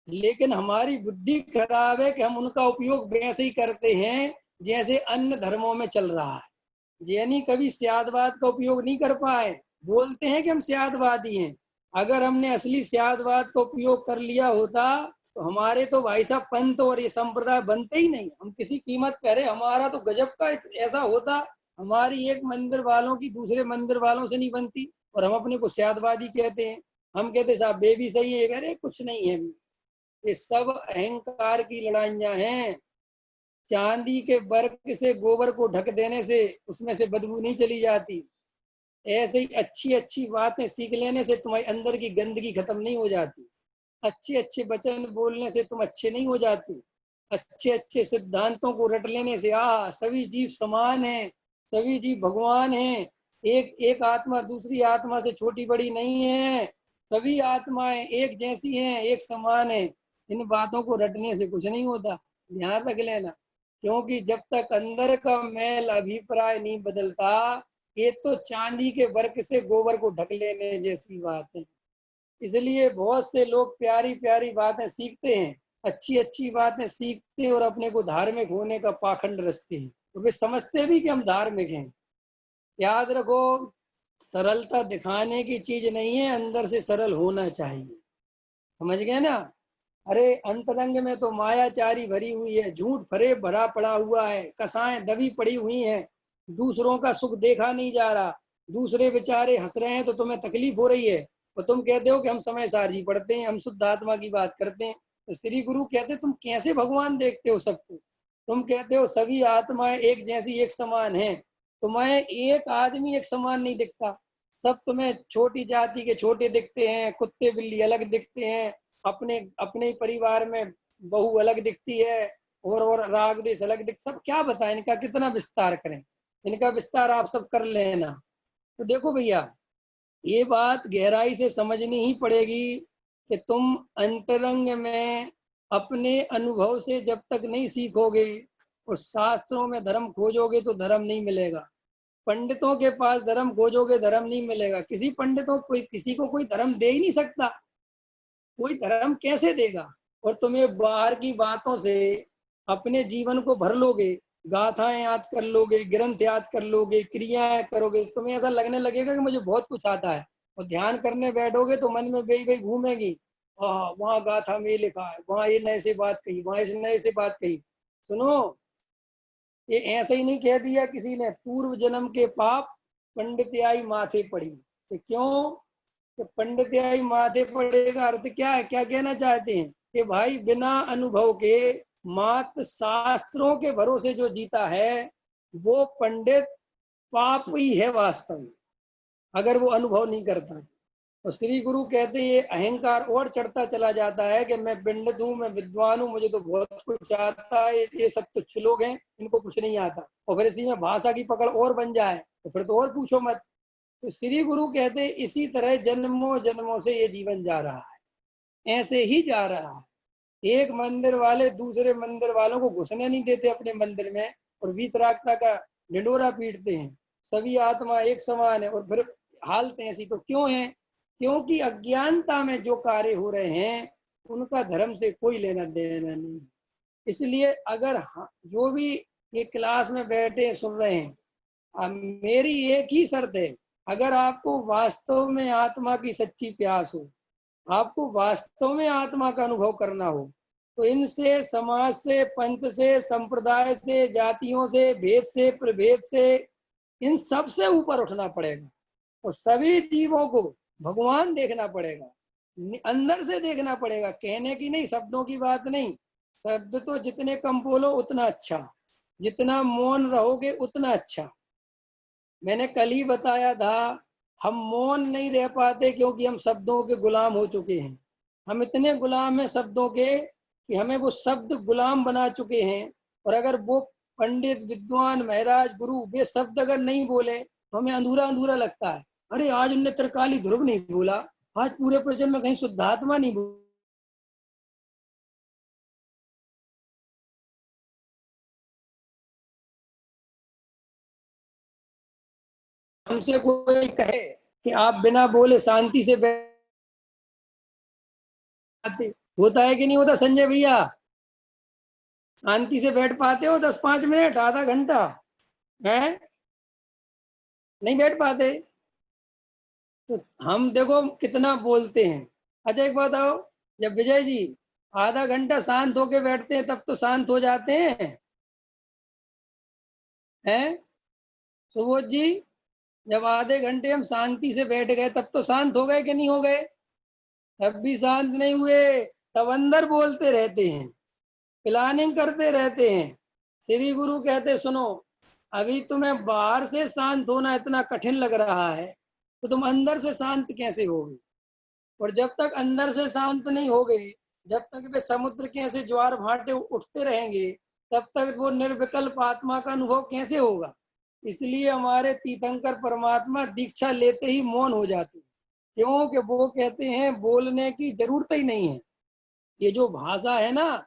[SPEAKER 1] लेकिन हमारी बुद्धि खराब है कि हम उनका उपयोग वैसे ही करते हैं जैसे अन्य धर्मों में चल रहा है। यानी कभी स्यादवाद का उपयोग नहीं कर पाए, बोलते हैं कि हम स्यादवादी हैं। अगर हमने असली स्यादवाद का उपयोग कर लिया होता तो हमारे तो भाई साहब पंथ और ये संप्रदाय बनते ही नहीं, हम किसी कीमत पे। अरे हमारा तो गजब का ऐसा होता, हमारी एक मंदिर वालों की दूसरे मंदिर वालों से नहीं बनती और हम अपने को स्यादवादी कहते हैं। हम कहते साहब बे भी सही है, अरे कुछ नहीं है। ये सब अहंकार की लड़ाइयां हैं। चांदी के बर्क से गोबर को ढक देने से उसमें से बदबू नहीं चली जाती। ऐसे ही अच्छी अच्छी बातें सीख लेने से तुम्हारे अंदर की गंदगी खत्म नहीं हो जाती। अच्छे अच्छे वचन बोलने से तुम अच्छे नहीं हो जाते। अच्छे अच्छे सिद्धांतों को रट लेने से सभी जीव समान हैं, सभी जीव भगवान हैं, एक एक आत्मा दूसरी आत्मा से छोटी बड़ी नहीं है, सभी आत्माएं एक जैसी हैं, एक समान है। इन बातों को रटने से कुछ नहीं होता, ध्यान रख लेना। क्योंकि जब तक अंदर का मैल अभिप्राय नहीं बदलता, ये तो चांदी के वर्क से गोबर को ढक लेने जैसी बात है। इसलिए बहुत से लोग प्यारी प्यारी बातें सीखते हैं, अच्छी अच्छी बातें सीखते हैं और अपने को धार्मिक होने का पाखंड रचते हैं, तो वे समझते भी कि हम धार्मिक हैं। याद रखो, सरलता दिखाने की चीज नहीं है, अंदर से सरल होना चाहिए। समझ गए ना? अरे अंतरंग में तो मायाचारी भरी हुई है, झूठ फरे भरा पड़ा हुआ है, कसाएं दबी पड़ी हुई हैं, दूसरों का सुख देखा नहीं जा रहा, दूसरे बेचारे हंस रहे हैं तो तुम्हें तकलीफ हो रही है, और तुम कहते हो कि हम समय सारजी पढ़ते हैं, हम शुद्ध आत्मा की बात करते हैं। तो श्री गुरु कहते तुम कैसे भगवान देखते हो सबको? तुम कहते हो सभी आत्माएं एक जैसी एक समान है, तुम्हें एक आदमी एक समान नहीं दिखता। सब तुम्हें छोटी जाति के छोटे दिखते हैं, कुत्ते बिल्ली अलग दिखते हैं, अपने अपने परिवार में बहू अलग दिखती है, और राग देश अलग दिख, सब क्या बताएं, इनका कितना विस्तार करें, इनका विस्तार आप सब कर लेना। तो देखो भैया, ये बात गहराई से समझनी ही पड़ेगी कि तुम अंतरंग में अपने अनुभव से जब तक नहीं सीखोगे और शास्त्रों में धर्म खोजोगे तो धर्म नहीं मिलेगा। पंडितों के पास धर्म खोजोगे धर्म नहीं मिलेगा। किसी पंडितों कोई किसी को कोई धर्म दे ही नहीं सकता, कोई धर्म कैसे देगा? और तुम्हें बाहर की बातों से अपने जीवन को भर लोगे, गाथाएं याद कर लोगे, ग्रंथ याद कर लोगे, क्रियाएं करोगे, तुम्हें ऐसा लगने लगेगा कि मुझे बहुत कुछ आता है। और ध्यान करने बैठोगे तो मन में बेई बेई घूमेगी, वहां गाथा में लिखा है, वहां ये नए से बात कही, वहां इस नए से बात कही। सुनो, ये ऐसे ही नहीं कह दिया किसी ने, पूर्व जन्म के पाप पंडित्याई माथे पड़ी। तो क्यों? तो पंडित्याई माथे पड़े का अर्थ क्या है, क्या कहना चाहते हैं कि भाई बिना अनुभव के मात्र शास्त्रों के भरोसे जो जीता है वो पंडित पाप ही है वास्तव में, अगर वो अनुभव नहीं करता। तो श्री गुरु कहते ये अहंकार और चढ़ता चला जाता है कि मैं पंडित हूँ, मैं विद्वान हूँ, मुझे तो बहुत कुछ आता है, ये सब तुच्छ लोग हैं, इनको कुछ नहीं आता। और फिर इसी में भाषा की पकड़ और बन जाए तो फिर तो और पूछो मत। तो श्री गुरु कहते इसी तरह जन्मों जन्मों से ये जीवन जा रहा है, ऐसे ही जा रहा है। एक मंदिर वाले दूसरे मंदिर वालों को घुसने नहीं देते अपने मंदिर में, और वीतरागता का ढिंडोरा पीटते हैं, सभी आत्मा एक समान है, और फिर हालत ऐसी तो क्यों है? क्योंकि अज्ञानता में जो कार्य हो रहे हैं उनका धर्म से कोई लेना देना नहीं। इसलिए अगर जो भी ये क्लास में बैठे सुन रहे हैं, मेरी एक ही शर्त है, अगर आपको वास्तव में आत्मा की सच्ची प्यास हो, आपको वास्तव में आत्मा का अनुभव करना हो, तो इनसे, समाज से, पंथ से, संप्रदाय से, जातियों से, भेद से, प्रभेद से, इन सब से ऊपर उठना पड़ेगा और सभी जीवों को भगवान देखना पड़ेगा, अंदर से देखना पड़ेगा। कहने की नहीं, शब्दों की बात नहीं। शब्द तो जितने कम बोलो उतना अच्छा, जितना मौन रहोगे उतना अच्छा। मैंने कल ही बताया था, हम मौन नहीं रह पाते क्योंकि हम शब्दों के गुलाम हो चुके हैं। हम इतने गुलाम हैं शब्दों के कि हमें वो शब्द गुलाम बना चुके हैं। और अगर वो पंडित, विद्वान, महाराज, गुरु वे शब्द अगर नहीं बोले तो हमें अधूरा अधूरा लगता है। अरे आज उनने त्रिकाली ध्रुव नहीं बोला, आज पूरे प्रवचन में कहीं शुद्धात्मा नहीं बोला। हमसे कोई कहे कि आप बिना बोले शांति से बैठते, होता है कि नहीं होता संजय भैया? शांति से बैठ पाते हो 10-5 मिनट, आधा घंटा? है नहीं बैठ पाते। तो हम देखो कितना बोलते हैं। अच्छा एक बात आओ, जब विजय जी आधा घंटा शांत होके बैठते हैं तब तो शांत हो जाते हैं सुबोध जी? जब आधे घंटे हम शांति से बैठ गए तब तो शांत हो गए कि नहीं हो गए? तब भी शांत नहीं हुए, तब अंदर बोलते रहते हैं, प्लानिंग करते रहते हैं। श्री गुरु कहते सुनो, अभी तुम्हें बाहर से शांत होना इतना कठिन लग रहा है तो तुम अंदर से शांत कैसे होगे? और जब तक अंदर से शांत नहीं हो गए, जब तक वे समुद्र के ऐसे ज्वार भाटे उठते रहेंगे, तब तक वो निर्विकल्प आत्मा का अनुभव कैसे होगा? इसलिए हमारे तीर्थंकर परमात्मा दीक्षा लेते ही मौन हो जाते हैं, क्योंकि वो कहते हैं बोलने की जरूरत ही नहीं है। ये जो भाषा है ना,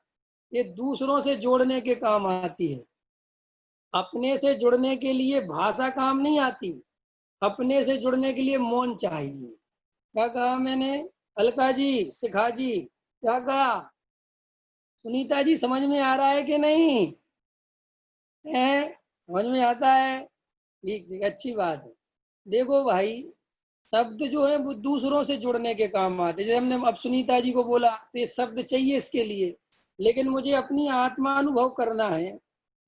[SPEAKER 1] ये दूसरों से जोड़ने के काम आती है, अपने से जुड़ने के लिए भाषा काम नहीं आती, अपने से जुड़ने के लिए मौन चाहिए। क्या कहा मैंने? अलका जी, शिखा जी, क्या कहा? सुनीता जी, समझ में आ रहा है कि नहीं है? समझ में आता है? ठीक ठीक, अच्छी बात है। देखो भाई, शब्द जो है वो दूसरों से जुड़ने के काम आते हैं। जैसे हमने अब सुनीता जी को बोला तो ये शब्द चाहिए इसके लिए, लेकिन मुझे अपनी आत्मा अनुभव करना है,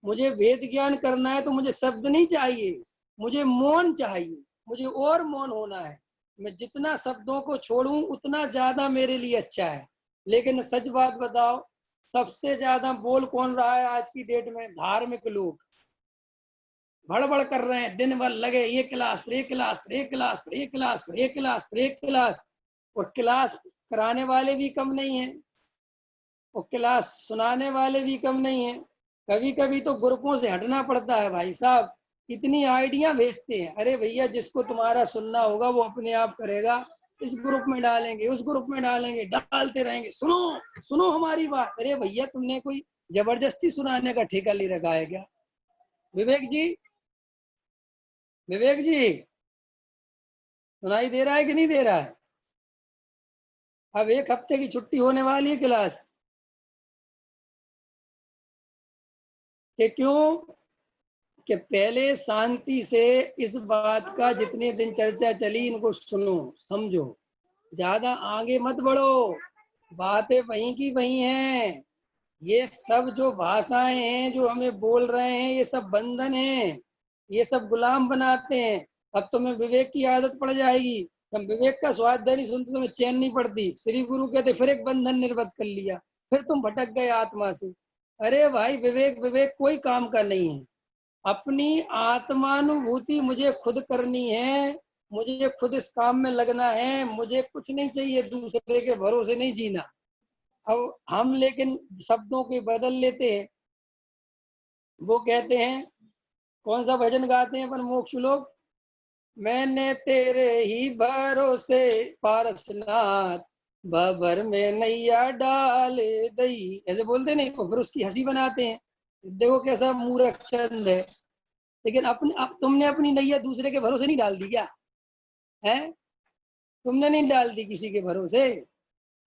[SPEAKER 1] मुझे वेद ज्ञान करना है, तो मुझे शब्द नहीं चाहिए, मुझे मौन चाहिए, मुझे और मौन होना है। मैं जितना शब्दों को छोड़ूं उतना ज्यादा मेरे लिए अच्छा है। लेकिन सच बात बताओ, सबसे ज्यादा बोल कौन रहा है आज की डेट में? धार्मिक लोग भड़बड़ कर रहे हैं, दिन भर लगे, ये क्लास पर एक क्लास पर एक क्लास पर एक क्लास पर एक क्लास पर एक क्लास, और क्लास कराने वाले भी कम नहीं है और क्लास सुनाने वाले भी कम नहीं है। कभी कभी तो ग्रुपों से हटना पड़ता है भाई साहब, इतनी आइडिया भेजते हैं। अरे भैया, जिसको तुम्हारा सुनना होगा वो अपने आप करेगा, इस ग्रुप में डालेंगे, उस ग्रुप में डालेंगे, डालते रहेंगे, सुनो सुनो हमारी बात। अरे भैया, तुमने कोई जबरदस्ती सुनाने का ठेका ले रखा है क्या? विवेक जी, विवेक जी, सुनाई दे रहा है कि नहीं दे रहा है? अब 1 हफ्ते की छुट्टी होने वाली है क्लास के, क्यों? कि पहले शांति से इस बात का जितने दिन चर्चा चली इनको सुनो समझो, ज्यादा आगे मत बढ़ो, बातें वहीं की वहीं हैं। ये सब जो भाषाएं हैं जो हमें बोल रहे हैं, ये सब बंधन है, ये सब गुलाम बनाते हैं। अब तुम्हें विवेक की आदत पड़ जाएगी, तुम विवेक का स्वाध्याय नहीं सुनते, तुम्हें चैन नहीं पड़ती। श्री गुरु कहते फिर एक बंधन निर्बद्ध कर लिया, फिर तुम भटक गए आत्मा से। अरे भाई, विवेक विवेक कोई काम का नहीं है। अपनी आत्मानुभूति मुझे खुद करनी है, मुझे खुद इस काम में लगना है, मुझे कुछ नहीं चाहिए, दूसरे के भरोसे नहीं जीना। अब हम लेकिन शब्दों के बदल लेते हैं। वो कहते हैं, कौन सा भजन गाते हैं अपन मोक्ष लोग? मैंने तेरे ही भरोसे पारसनाथ, भवर में नैया डाल दई, ऐसे बोलते नहीं को, फिर उसकी हंसी बनाते हैं। देखो कैसा मूर्ख छंद है। लेकिन अपने अब तुमने अपनी नैया दूसरे के भरोसे नहीं डाल दी क्या? है, तुमने नहीं डाल दी किसी के भरोसे,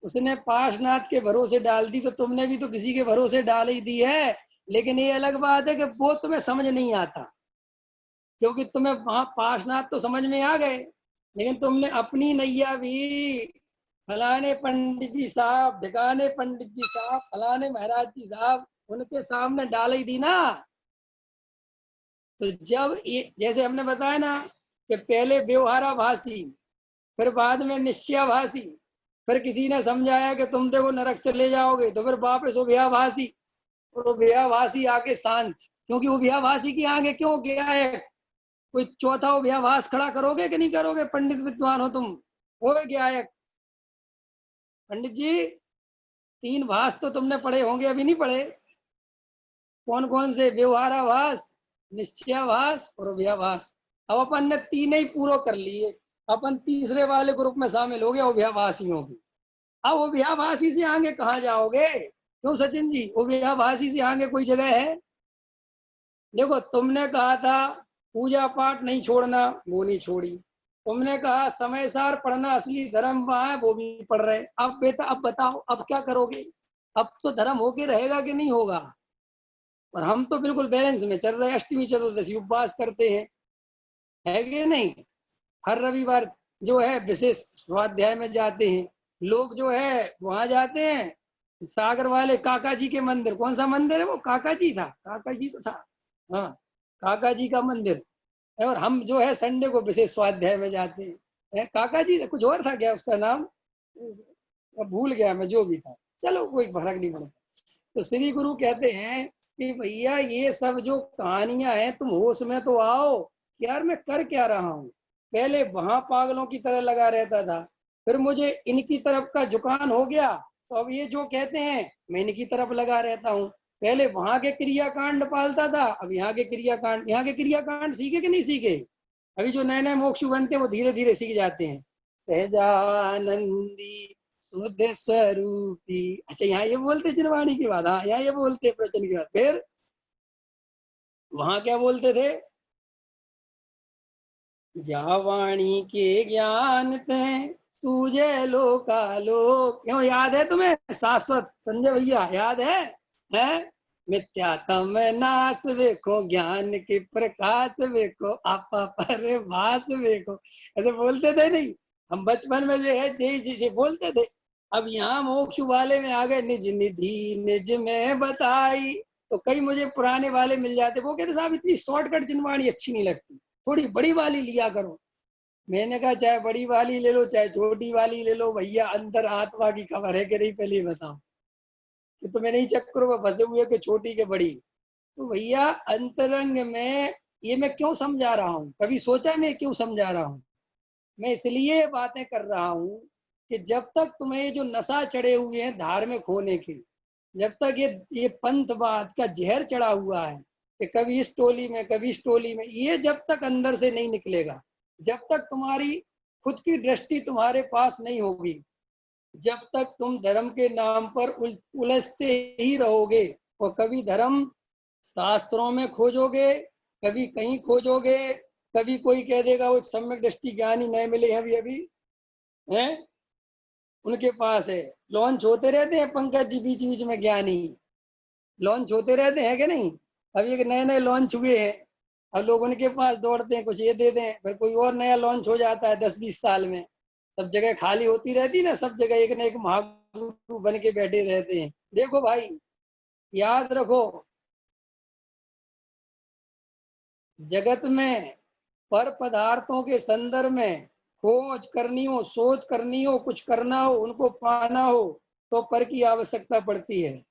[SPEAKER 1] उसने पार्शनाथ के भरोसे डाल दी, तो तुमने भी तो किसी के भरोसे डाल ही दी है। लेकिन ये अलग बात है कि वो तुम्हें समझ नहीं आता, क्योंकि तुम्हें वहां पार्शनाथ तो समझ में आ गए, लेकिन तुमने अपनी नैया भी फलाने पंडित जी साहब, ढिकाने पंडित जी साहब, फलाने महाराज जी साहब, उनके सामने डाल ही दी ना। तो जब ये जैसे हमने बताया ना कि पहले व्यवहाराभासी, फिर बाद में निश्चयाभासी, फिर किसी ने समझाया कि तुम देखो नरक चले जाओगे, तो फिर वापस उभयाभासी, और उभयाभासी आके शांत, क्योंकि उभयाभासी की आगे क्यों गया है? कोई चौथा उभयाभास खड़ा करोगे कि नहीं करोगे? पंडित विद्वान हो तुम, हो गया है पंडित जी। 3 भास तो तुमने पढ़े होंगे, अभी नहीं पढ़े? कौन कौन से? व्यवहाराभास, निश्चयाभास और उभयाभास। अब अपन ने 3 ही पूरा कर लिए, अपन तीसरे वाले ग्रुप में शामिल हो गए, उभयाभासियों की। अब उभयाभासी से आगे कहाँ जाओगे? क्यों सचिन जी, उभयाभासी से आगे कोई जगह है? देखो, तुमने कहा था पूजा पाठ नहीं छोड़ना, वो नहीं छोड़ी। तुमने कहा समय सार पढ़ना असली धर्म वहाँ है, वो भी पढ़ रहे। अब बेटा अब बताओ अब क्या करोगे? अब तो धर्म होके रहेगा कि नहीं होगा? और हम तो बिल्कुल बैलेंस में चल रहे हैं, अष्टमी चतुर्दशी उपवास करते हैं, है कि नहीं? हर रविवार जो है विशेष स्वाध्याय में जाते हैं। लोग जो है वहां जाते हैं सागर वाले काका जी के मंदिर। कौन सा मंदिर है वो? काका जी था, काका जी तो था, हाँ, काका जी का मंदिर। और हम जो है संडे को विशेष स्वाध्याय में जाते हैं। काका जी कुछ और था क्या उसका नाम? भूल गया मैं, जो भी था, चलो कोई फर्क नहीं पड़ता। तो श्री गुरु कहते हैं कि भैया ये सब जो कहानियां हैं, तुम होश में तो आओ कि यार मैं कर क्या रहा हूँ। पहले वहां पागलों की तरह लगा रहता था, फिर मुझे इनकी तरफ का झुकान हो गया, तो अब ये जो कहते हैं मैं इनकी तरफ लगा रहता हूँ। पहले वहां के क्रियाकांड पालता था, अब यहाँ के क्रियाकांड। यहाँ के क्रियाकांड सीखे कि नहीं सीखे? अभी जो नए नए मोक्षु बनते हैं वो धीरे धीरे सीख जाते हैं। सहजानंदी शुद्ध स्वरूपी। अच्छा यहाँ ये बोलते जिनवाणी की बात, हाँ यहाँ ये बोलते प्रवचन की बात। फिर वहां क्या बोलते थे? जहाँ वाणी के ज्ञान ते सूझे लोकालोक। क्यों याद है तुम्हें? शाश्वत संजय भैया याद है? हैं? मिथ्यात्म नाश वेखो, ज्ञान के प्रकाश वेखो, आपा पर भास वेखो। ऐसे बोलते थे नहीं? हम बचपन में जो है यही चीजें बोलते थे। अब यहाँ मोक्ष वाले में आ गए, निज निधि निज में बताई। तो कई मुझे पुराने वाले मिल जाते, वो कहते साहब इतनी शॉर्टकट जिनवाणी अच्छी नहीं लगती, थोड़ी बड़ी वाली लिया करो। मैंने कहा चाहे बड़ी वाली ले लो चाहे छोटी वाली ले लो, भैया अंतर आत्मा की खबर है कि नहीं पहले बताओ, कि तुम्हें नहीं चक्करों में फंसे हुए कि छोटी के बड़ी। तो भैया अंतरंग में ये मैं क्यों समझा रहा हूँ? कभी सोचा मैं क्यों समझा रहा हूँ? मैं इसलिए बातें कर रहा हूँ कि जब तक तुम्हें जो नशा चढ़े हुए हैं धार्मिक होने के, जब तक ये पंथवाद का जहर चढ़ा हुआ है कि कभी इस टोली में कभी इस टोली में, ये जब तक अंदर से नहीं निकलेगा, जब तक तुम्हारी खुद की दृष्टि तुम्हारे पास नहीं होगी, जब तक तुम धर्म के नाम पर उलझते ही रहोगे, और कभी धर्म शास्त्रों में खोजोगे, कभी कहीं खोजोगे, कभी कोई कह देगा वो सम्यक दृष्टि ज्ञानी नए मिले हैं अभी अभी हैं, उनके पास है। लॉन्च होते रहते हैं पंकज जी बीच बीच में, ज्ञानी लॉन्च होते रहते हैं कि नहीं? अभी एक नए नए लॉन्च हुए हैं, अब लोग उनके पास दौड़ते हैं, कुछ ये दे दें, फिर कोई और नया लॉन्च हो जाता है 10-20 साल में। सब जगह खाली होती रहती ना, सब जगह एक ना एक महागुरु बन के बैठे रहते हैं। देखो भाई, याद रखो, जगत में पर पदार्थों के संदर्भ में खोज करनी हो, सोच करनी हो, कुछ करना हो, उनको पाना हो, तो पर की आवश्यकता पड़ती है।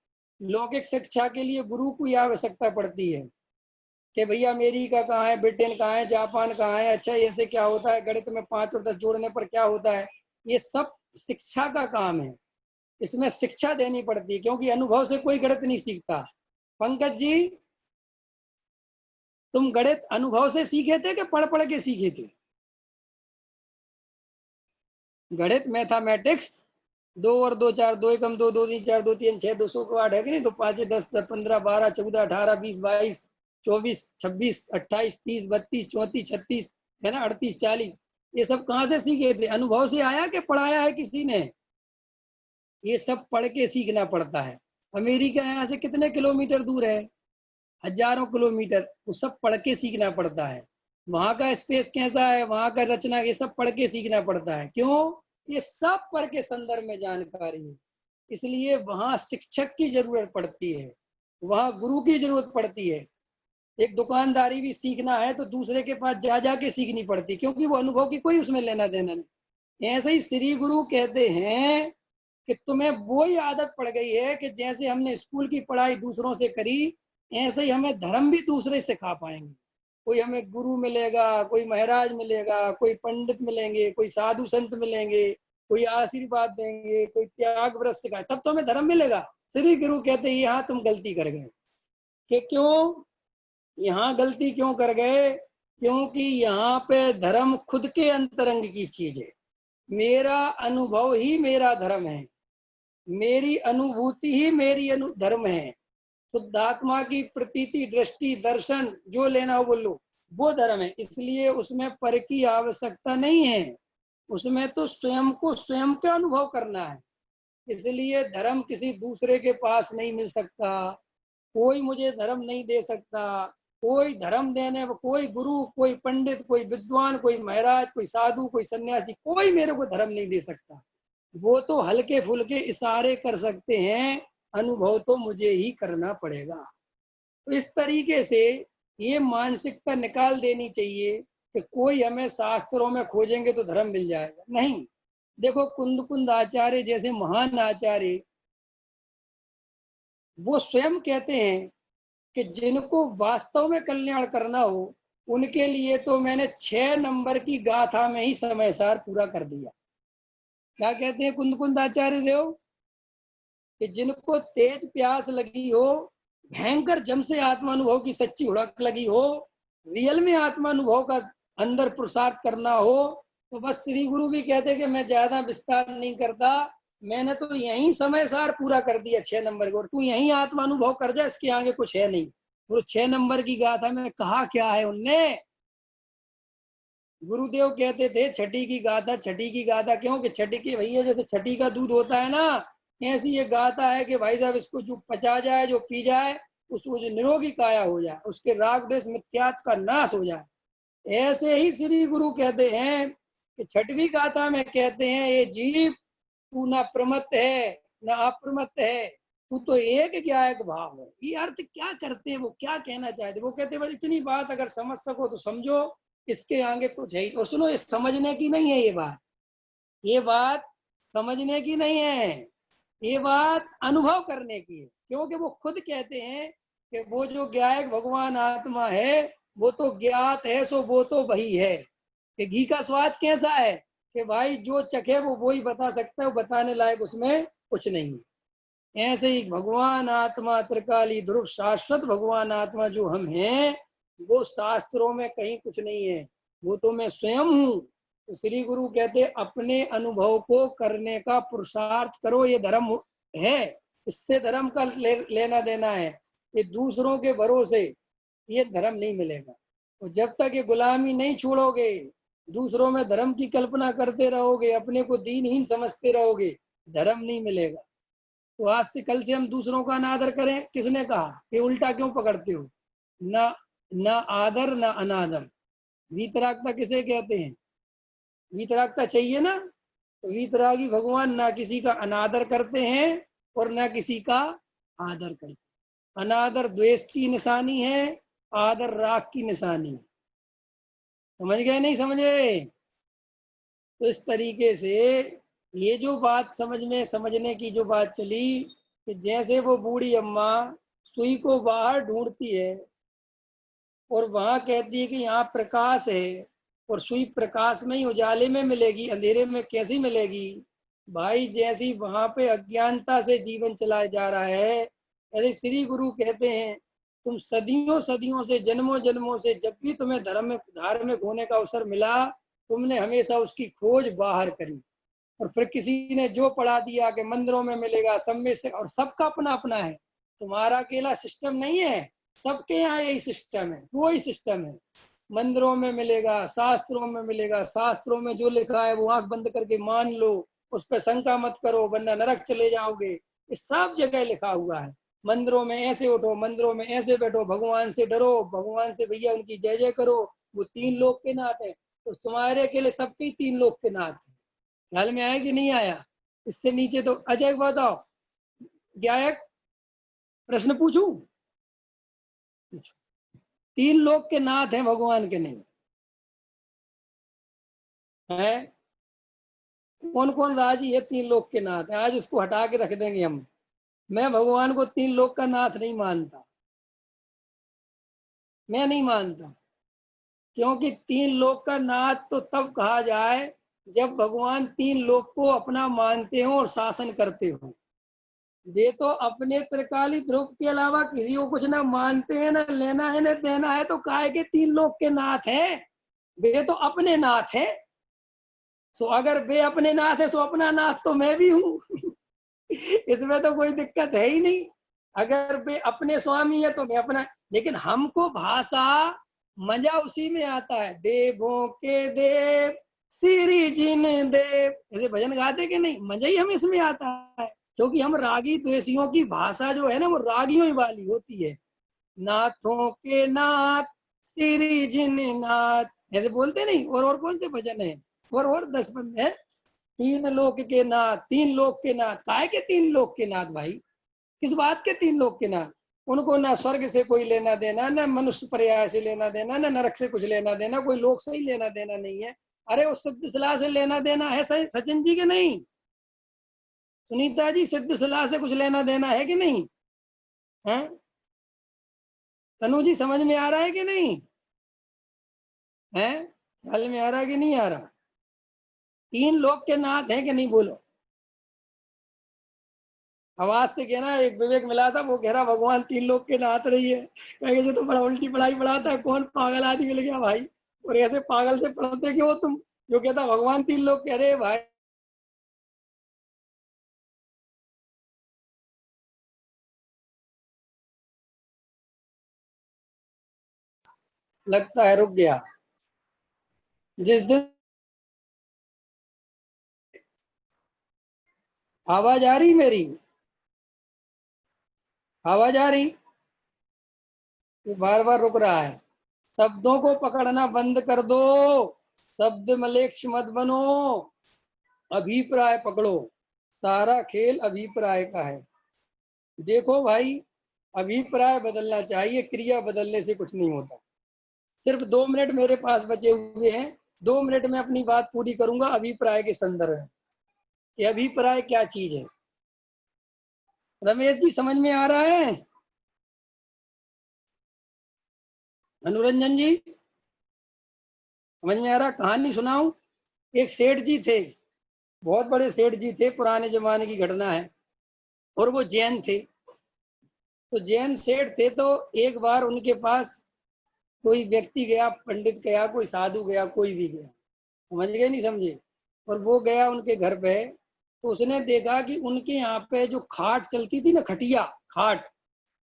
[SPEAKER 1] लौकिक शिक्षा के लिए गुरु की आवश्यकता पड़ती है कि भैया अमेरिका कहाँ है, ब्रिटेन कहाँ है, जापान कहाँ है, अच्छा ऐसे क्या होता है, गणित में 5 और 10 जोड़ने पर क्या होता है। ये सब शिक्षा का काम है, इसमें शिक्षा देनी पड़ती है, क्योंकि अनुभव से कोई गणित नहीं सीखता। पंकज जी, तुम गणित अनुभव से सीखे थे कि पढ़ पढ़ के सीखे थे? गणित मैथमेटिक्स 2 और 2 4, 2 एकम 2, 2 तीन 4, 2 3 6, 200 को 8 है कि नहीं? तो 5 10 15 12 14 18 20 22 24 26 28 30 32 34 36 है ना, 38 40। ये सब कहाँ से सीखे थे? अनुभव से आया कि पढ़ाया है किसी ने? ये सब पढ़ के सीखना पड़ता है। अमेरिका यहाँ से कितने किलोमीटर दूर है? हजारों किलोमीटर। वो सब पढ़ के सीखना पड़ता है। वहां का स्पेस कैसा है, वहां का रचना, ये सब पढ़ के सीखना पड़ता है। क्यों? ये सब पढ़ के संदर्भ में जानकारी है, इसलिए वहां शिक्षक की जरूरत पड़ती है, वहां गुरु की जरूरत पड़ती है। एक दुकानदारी भी सीखना है तो दूसरे के पास जा जाके सीखनी पड़ती, क्योंकि वो अनुभव की कोई उसमें लेना देना नहीं। ऐसे ही श्री गुरु कहते हैं कि तुम्हें वो ही आदत पड़ गई है कि जैसे हमने स्कूल की पढ़ाई दूसरों से करी, ऐसे ही हमें धर्म भी दूसरे सिखा पाएंगे। कोई हमें गुरु मिलेगा, कोई महाराज मिलेगा, कोई पंडित मिलेंगे, कोई साधु संत मिलेंगे, कोई आशीर्वाद देंगे, कोई त्याग व्रत सिखाए, तब तो हमें धर्म मिलेगा। श्री गुरु कहते हैं यहाँ तुम गलती कर गए। कि क्यों? यहाँ गलती क्यों कर गए? क्योंकि यहाँ पे धर्म खुद के अंतरंग की चीज है। मेरा अनुभव ही मेरा धर्म है, मेरी अनुभूति ही मेरी धर्म है। शुद्धात्मा की प्रतीति, दृष्टि, दर्शन जो लेना हो बोलो, वो धर्म है। इसलिए उसमें पर की आवश्यकता नहीं है, उसमें तो स्वयं को स्वयं का अनुभव करना है। इसलिए धर्म किसी दूसरे के पास नहीं मिल सकता, कोई मुझे धर्म नहीं दे सकता। कोई धर्म देने, कोई गुरु, कोई पंडित, कोई विद्वान, कोई महाराज, कोई साधु, कोई सन्यासी, कोई मेरे को धर्म नहीं दे सकता। वो तो हल्के फुल्के इशारे कर सकते हैं, अनुभव तो मुझे ही करना पड़ेगा। तो इस तरीके से ये मानसिकता निकाल देनी चाहिए कि कोई हमें शास्त्रों में खोजेंगे तो धर्म मिल जाएगा, नहीं। देखो कुंद आचार्य जैसे महान आचार्य, वो स्वयं कहते हैं कि जिनको वास्तव में कल्याण करना हो, उनके लिए तो मैंने 6 नंबर की गाथा में ही समय सार पूरा कर दिया। क्या कहते हैं कुंद आचार्य देव? कि जिनको तेज प्यास लगी हो, भयंकर जम से आत्मानुभव की सच्ची हुड़क लगी हो, रियल में आत्मानुभव का अंदर पुरुषार्थ करना हो, तो बस श्री गुरु भी कहते कि मैं ज्यादा विस्तार नहीं करता, मैंने तो यही समय सार पूरा कर दिया 6 नंबर को, और तू यही आत्मानुभव कर जा, इसके आगे कुछ है नहीं। वो 6 नंबर की गाथा में कहा क्या है उनने? गुरुदेव कहते थे छठी की गाथा, छठी की गाथा क्यों? कि छठी की भैया जैसे छठी का दूध होता है ना, ऐसी ये गाथा है कि भाई साहब इसको जो पचा जाए, जो पी जाए, उसको जो निरोगी काया हो जाए, उसके राग देश मिथ्यात्व का नाश हो जाए। ऐसे ही श्री गुरु कहते हैं कि छठवीं गाथा में कहते हैं, ये जीव तू ना प्रमत्त है ना अप्रमत्त है, तू तो एक ज्ञायक भाव है। ये अर्थ क्या करते हैं, वो क्या कहना चाहते? वो कहते बस इतनी बात अगर समझ सको तो समझो, इसके आगे कुछ है ही। और सुनो, ये समझने की नहीं है, ये बात समझने की नहीं है, ये बात अनुभव करने की है। क्योंकि वो खुद कहते हैं कि वो जो ज्ञायक भगवान आत्मा है, वो तो ज्ञात है, सो वो तो वही है। कि घी का स्वाद कैसा है, कि भाई जो चखे वो ही बता सकता है, वो बताने लायक उसमें कुछ नहीं है। ऐसे ही भगवान आत्मा त्रिकाली ध्रुव शाश्वत भगवान आत्मा जो हम हैं, वो शास्त्रों में कहीं कुछ नहीं है, वो तो मैं स्वयं हूँ। तो श्री गुरु कहते अपने अनुभव को करने का पुरुषार्थ करो, ये धर्म है, इससे धर्म का लेना देना है। ये दूसरों के भरोसे ये धर्म नहीं मिलेगा। तो जब तक ये गुलामी नहीं छोड़ोगे, दूसरों में धर्म की कल्पना करते रहोगे, अपने को दीनहीन समझते रहोगे, धर्म नहीं मिलेगा। तो आज से कल से हम दूसरों का अनादर करें, किसने कहा? ये उल्टा क्यों पकड़ते हो? ना ना आदर ना अनादर। वीतरागता किसे कहते हैं? वीतरागता चाहिए ना, तो वीतरागी भगवान ना किसी का अनादर करते हैं और ना किसी का आदर करते। अनादर द्वेष की निशानी है, आदर राग की निशानी है। समझ गए नहीं समझे? तो इस तरीके से ये जो बात समझने की जो बात चली, कि जैसे वो बूढ़ी अम्मा सुई को बाहर ढूंढती है और वहां कहती है कि यहाँ प्रकाश है, और सुई प्रकाश में ही, उजाले में मिलेगी, अंधेरे में कैसी मिलेगी? भाई जैसी वहां पे अज्ञानता से जीवन चलाया जा रहा है, ऐसे श्री गुरु कहते हैं तुम सदियों सदियों से, जन्मों जन्मों से, जब भी तुम्हें धार्मिक होने का अवसर मिला, तुमने हमेशा उसकी खोज बाहर करी। और फिर किसी ने जो पढ़ा दिया कि मंदिरों में मिलेगा, सब में से, और सबका अपना अपना है, तुम्हारा अकेला सिस्टम नहीं है, सबके यहाँ यही सिस्टम है, वही सिस्टम है। मंदिरों में मिलेगा, शास्त्रों में मिलेगा, शास्त्रों में जो लिखा है वो आंख बंद करके मान लो, उस पर शंका मत करो वरना नरक चले जाओगे। ये सब जगह लिखा हुआ है। मंदिरों में ऐसे उठो, मंदिरों में ऐसे बैठो, भगवान से डरो, भगवान से भैया उनकी जय जय करो, वो 3 लोक के नाथ है। तो तुम्हारे अकेले सबके 3 लोक के नाथ है। ख्याल में आया कि नहीं आया? इससे नीचे तो अजय बताओ, गायक प्रश्न पूछूं? 3 लोक के नाथ हैं, भगवान के नहीं है। कौन कौन राजी है 3 लोक के नाथ है? आज इसको हटा के रख देंगे हम। मैं भगवान को 3 लोक का नाथ नहीं मानता, मैं नहीं मानता। क्योंकि 3 लोक का नाथ तो तब कहा जाए जब भगवान 3 लोक को अपना मानते हो और शासन करते हो। वे तो अपने त्रिकाली ध्रुव के अलावा किसी को कुछ ना मानते हैं, ना लेना है ना देना है, तो काहे के 3 लोक के नाथ है? वे तो अपने नाथ है। सो अगर वे अपने नाथ है, सो अपना नाथ तो मैं भी हूँ। इसमें तो कोई दिक्कत है ही नहीं। अगर वे अपने स्वामी है तो मैं अपना। लेकिन हमको भाषा मजा उसी में आता है। देवों के देव श्री जिन देव, ऐसे भजन गाते कि नहीं, मजा ही हमें इसमें आता है, क्योंकि हम रागी द्वेषियों की भाषा जो है ना वो रागियों वाली होती है। नाथों के नाथ श्री जिन नाथ, ऐसे बोलते नहीं। और कौन से भजन है, और 10 बंद है। तीन लोक के नाथ, तीन लोक के नाथ, काहे के तीन लोक के नाथ भाई, किस बात के तीन लोक के नाथ? उनको ना स्वर्ग से कोई लेना देना, ना मनुष्य पर्याय से लेना देना, ना नरक से कुछ लेना देना, कोई लोक से ही लेना देना नहीं है। अरे उस सिद्ध सलाह से लेना देना है सचिन जी के नहीं, सुनीता जी, सिद्ध सलाह से कुछ लेना देना है कि नहीं है? तनु जी समझ में आ रहा है कि नहीं है? ख्याल में आ रहा है कि नहीं आ रहा? तीन लोक के नाथ है कि नहीं, बोलो। आवाज से कहना, एक विवेक मिला था, वो कह रहा भगवान तीन लोग के नाथ रही है, कहेंगे तो बड़ा उल्टी पढ़ाई पढ़ाता है, कौन पागल आदमी मिल गया भाई, और ऐसे पागल से पढ़ते क्यों तुम, जो कहता भगवान तीन लोग कह रहे भाई। लगता है रुक गया। जिस दिन आवाज आ रही मेरी, आवाज आ रही, ये बार बार रुक रहा है। शब्दों को पकड़ना बंद कर दो, शब्द मलेच्छ मत बनो, अभिप्राय पकड़ो, सारा खेल अभिप्राय का है। देखो भाई, अभिप्राय बदलना चाहिए, क्रिया बदलने से कुछ नहीं होता। सिर्फ 2 मिनट मेरे पास बचे हुए हैं, 2 मिनट में अपनी बात पूरी करूंगा अभिप्राय के संदर्भ में, कि अभिप्राय क्या चीज है। रमेश जी समझ में आ रहा है? मनोरंजन जी समझ में आ रहा? कहानी सुनाऊं। एक सेठ जी थे, बहुत बड़े सेठ जी थे, पुराने जमाने की घटना है, और वो जैन थे। तो जैन सेठ थे, तो एक बार उनके पास कोई व्यक्ति गया, पंडित गया, कोई साधु गया, कोई भी गया, समझ गए नहीं समझे? और वो गया उनके घर पे, तो उसने देखा कि उनके यहाँ पे जो खाट चलती थी ना, खटिया खाट,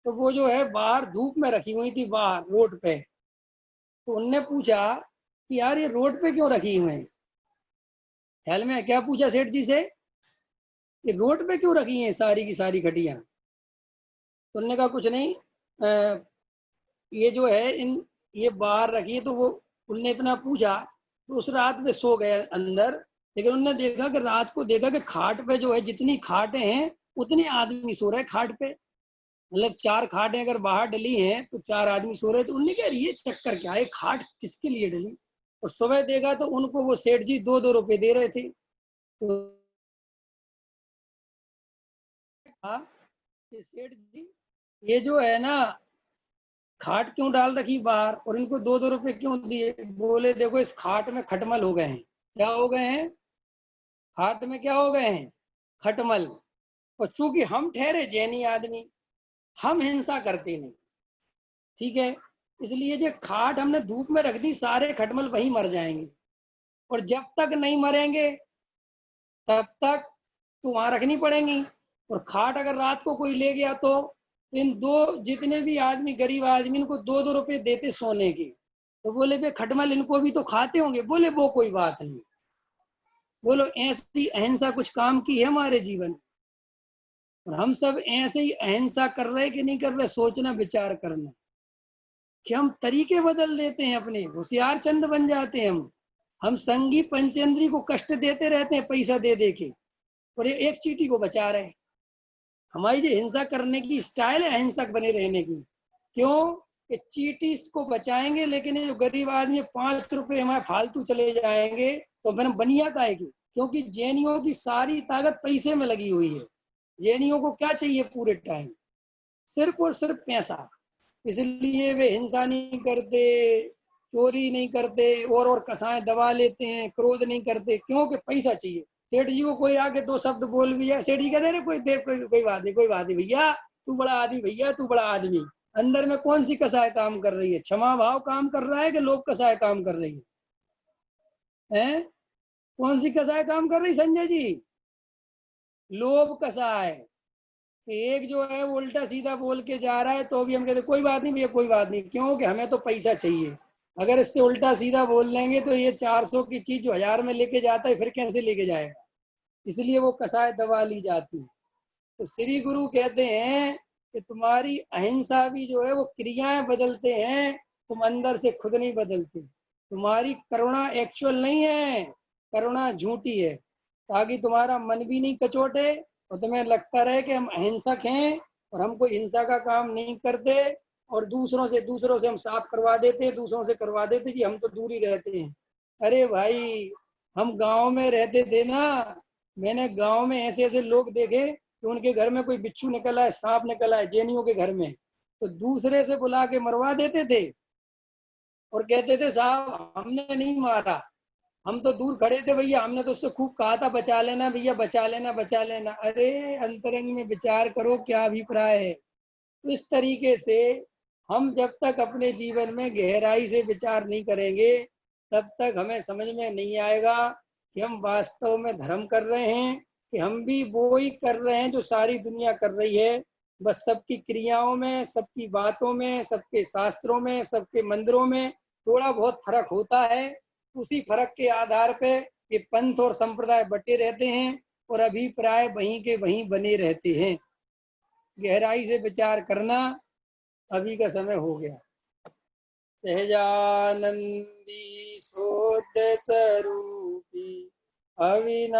[SPEAKER 1] तो वो जो है बाहर धूप में रखी हुई थी, बाहर रोड पे। तो उनने पूछा कि यार ये रोड पे क्यों रखी हुई है? ख्याल में क्या पूछा सेठ जी से, ये रोड पे क्यों रखी है सारी की सारी खटिया? तो उन्होंने कहा कुछ नहीं, ये जो है इन, ये बाहर रखी है। तो वो उनने इतना पूछा, तो उस रात में सो गए अंदर। लेकिन उनने देखा कि रात को देखा कि खाट पे जो है, जितनी खाटें हैं उतने आदमी सो रहे खाट पे, मतलब 4 खाटें अगर बाहर डली हैं तो 4 आदमी सो रहे। तो उनने कहा ये चक्कर क्या है, खाट किसके लिए डली? और सुबह देखा तो उनको वो सेठ जी 2-2 रुपए दे रहे थे। तो कहा कि सेठ जी, ये जो है ना खाट क्यों डाल रखी बाहर, और इनको 2-2 रुपए क्यों दिए? बोले देखो इस खाट में खटमल हो गए हैं। क्या हो गए हैं? खाट में क्या हो गए हैं? खटमल। और चूंकि हम ठहरे जैनी आदमी, हम हिंसा करते नहीं, ठीक है, इसलिए जो खाट हमने धूप में रख दी, सारे खटमल वहीं मर जाएंगे। और जब तक नहीं मरेंगे तब तक तो वहां रखनी पड़ेंगी। और खाट अगर रात को कोई ले गया तो इन दो, जितने भी आदमी गरीब आदमी, इनको 2-2 रुपए देते सोने के। तो बोले भाई खटमल इनको भी तो खाते होंगे। बोले वो कोई बात नहीं। बोलो ऐसी अहिंसा कुछ काम की है हमारे जीवन? और हम सब ऐसे ही अहिंसा कर रहे कि नहीं कर रहे, सोचना विचार करना, कि हम तरीके बदल देते हैं, अपने होशियार चंद बन जाते हैं हम संगी पंचेंद्री को कष्ट देते रहते हैं पैसा दे दे के, और ये एक चीटी को बचा रहे हैं। हमारी जो हिंसा करने की स्टाइल है अहिंसक बने रहने की, क्यों? कि चीटी को बचाएंगे, लेकिन ये जो गरीब आदमी 5 रुपए हमारे फालतू चले जाएंगे, तो फिर बनिया काएगी। क्योंकि जैनियों की सारी ताकत पैसे में लगी हुई है। जैनियों को क्या चाहिए पूरे टाइम? सिर्फ और सिर्फ पैसा। इसलिए वे हिंसा नहीं करते, चोरी नहीं करते, और कसाएं दबा लेते हैं, क्रोध नहीं करते, क्योंकि पैसा चाहिए। सेठ जी को कोई आके 2 शब्द बोल भी जाए, सेठ जी कहते हैं कोई देख, कोई बात नहीं, कोई बात नहीं भैया, तू बड़ा आदमी, भैया तू बड़ा आदमी। अंदर में कौन सी कसाय काम कर रही है? क्षमा भाव काम कर रहा है कि लोभ कसाय काम कर रही है? कौन सी कसाय काम कर रही संजय जी? लोभ कसाय। एक जो है वो उल्टा सीधा बोल के जा रहा है, तो भी हम कहते कोई बात नहीं भैया, कोई बात नहीं, क्योंकि हमें तो पैसा चाहिए। अगर इससे उल्टा सीधा बोल देंगे तो ये 400 की चीज जो 1000 में लेके जाता है फिर कैसे लेके जाएगा, इसलिए वो कसाय दबा ली जाती है। तो श्री गुरु कहते हैं कि तुम्हारी अहिंसा भी जो है वो क्रियाएं बदलते हैं, तुम अंदर से खुद नहीं बदलते। तुम्हारी करुणा एक्चुअल नहीं है, करुणा झूठी है, ताकि तुम्हारा मन भी नहीं कचोटे और तुम्हें लगता रहे कि हम अहिंसक हैं और हम कोई हिंसा का काम नहीं करते, और दूसरों से हम साफ करवा देते हैं, दूसरों से करवा देते कि हम तो दूर ही रहते हैं। अरे भाई, हम गांव में रहते थे ना, मैंने गांव में ऐसे ऐसे लोग देखे कि उनके घर में कोई बिच्छू निकला है, सांप निकला है, जैनियों के घर में, तो दूसरे से बुला के मरवा देते थे और कहते थे साहब हमने नहीं मारा, हम तो दूर खड़े थे भैया, हमने तो उससे खूब कहा था बचा लेना भैया, बचा लेना बचा लेना। अरे अंतरंग में विचार करो क्या अभिप्राय है। तो इस तरीके से हम जब तक अपने जीवन में गहराई से विचार नहीं करेंगे तब तक हमें समझ में नहीं आएगा कि हम वास्तव में धर्म कर रहे हैं कि हम भी वो ही कर रहे हैं जो सारी दुनिया कर रही है। बस सबकी क्रियाओं में, सबकी बातों में, सबके शास्त्रों में, सबके मंदिरों में थोड़ा बहुत फर्क होता है। उसी फर्क के आधार पे ये पंथ और संप्रदाय बटे रहते हैं और अभिप्राय वहीं के वहीं बने रहते हैं। गहराई से विचार करना अभी का समय हो गया। सहजानंदी शोध स्वरूपी अविनाशी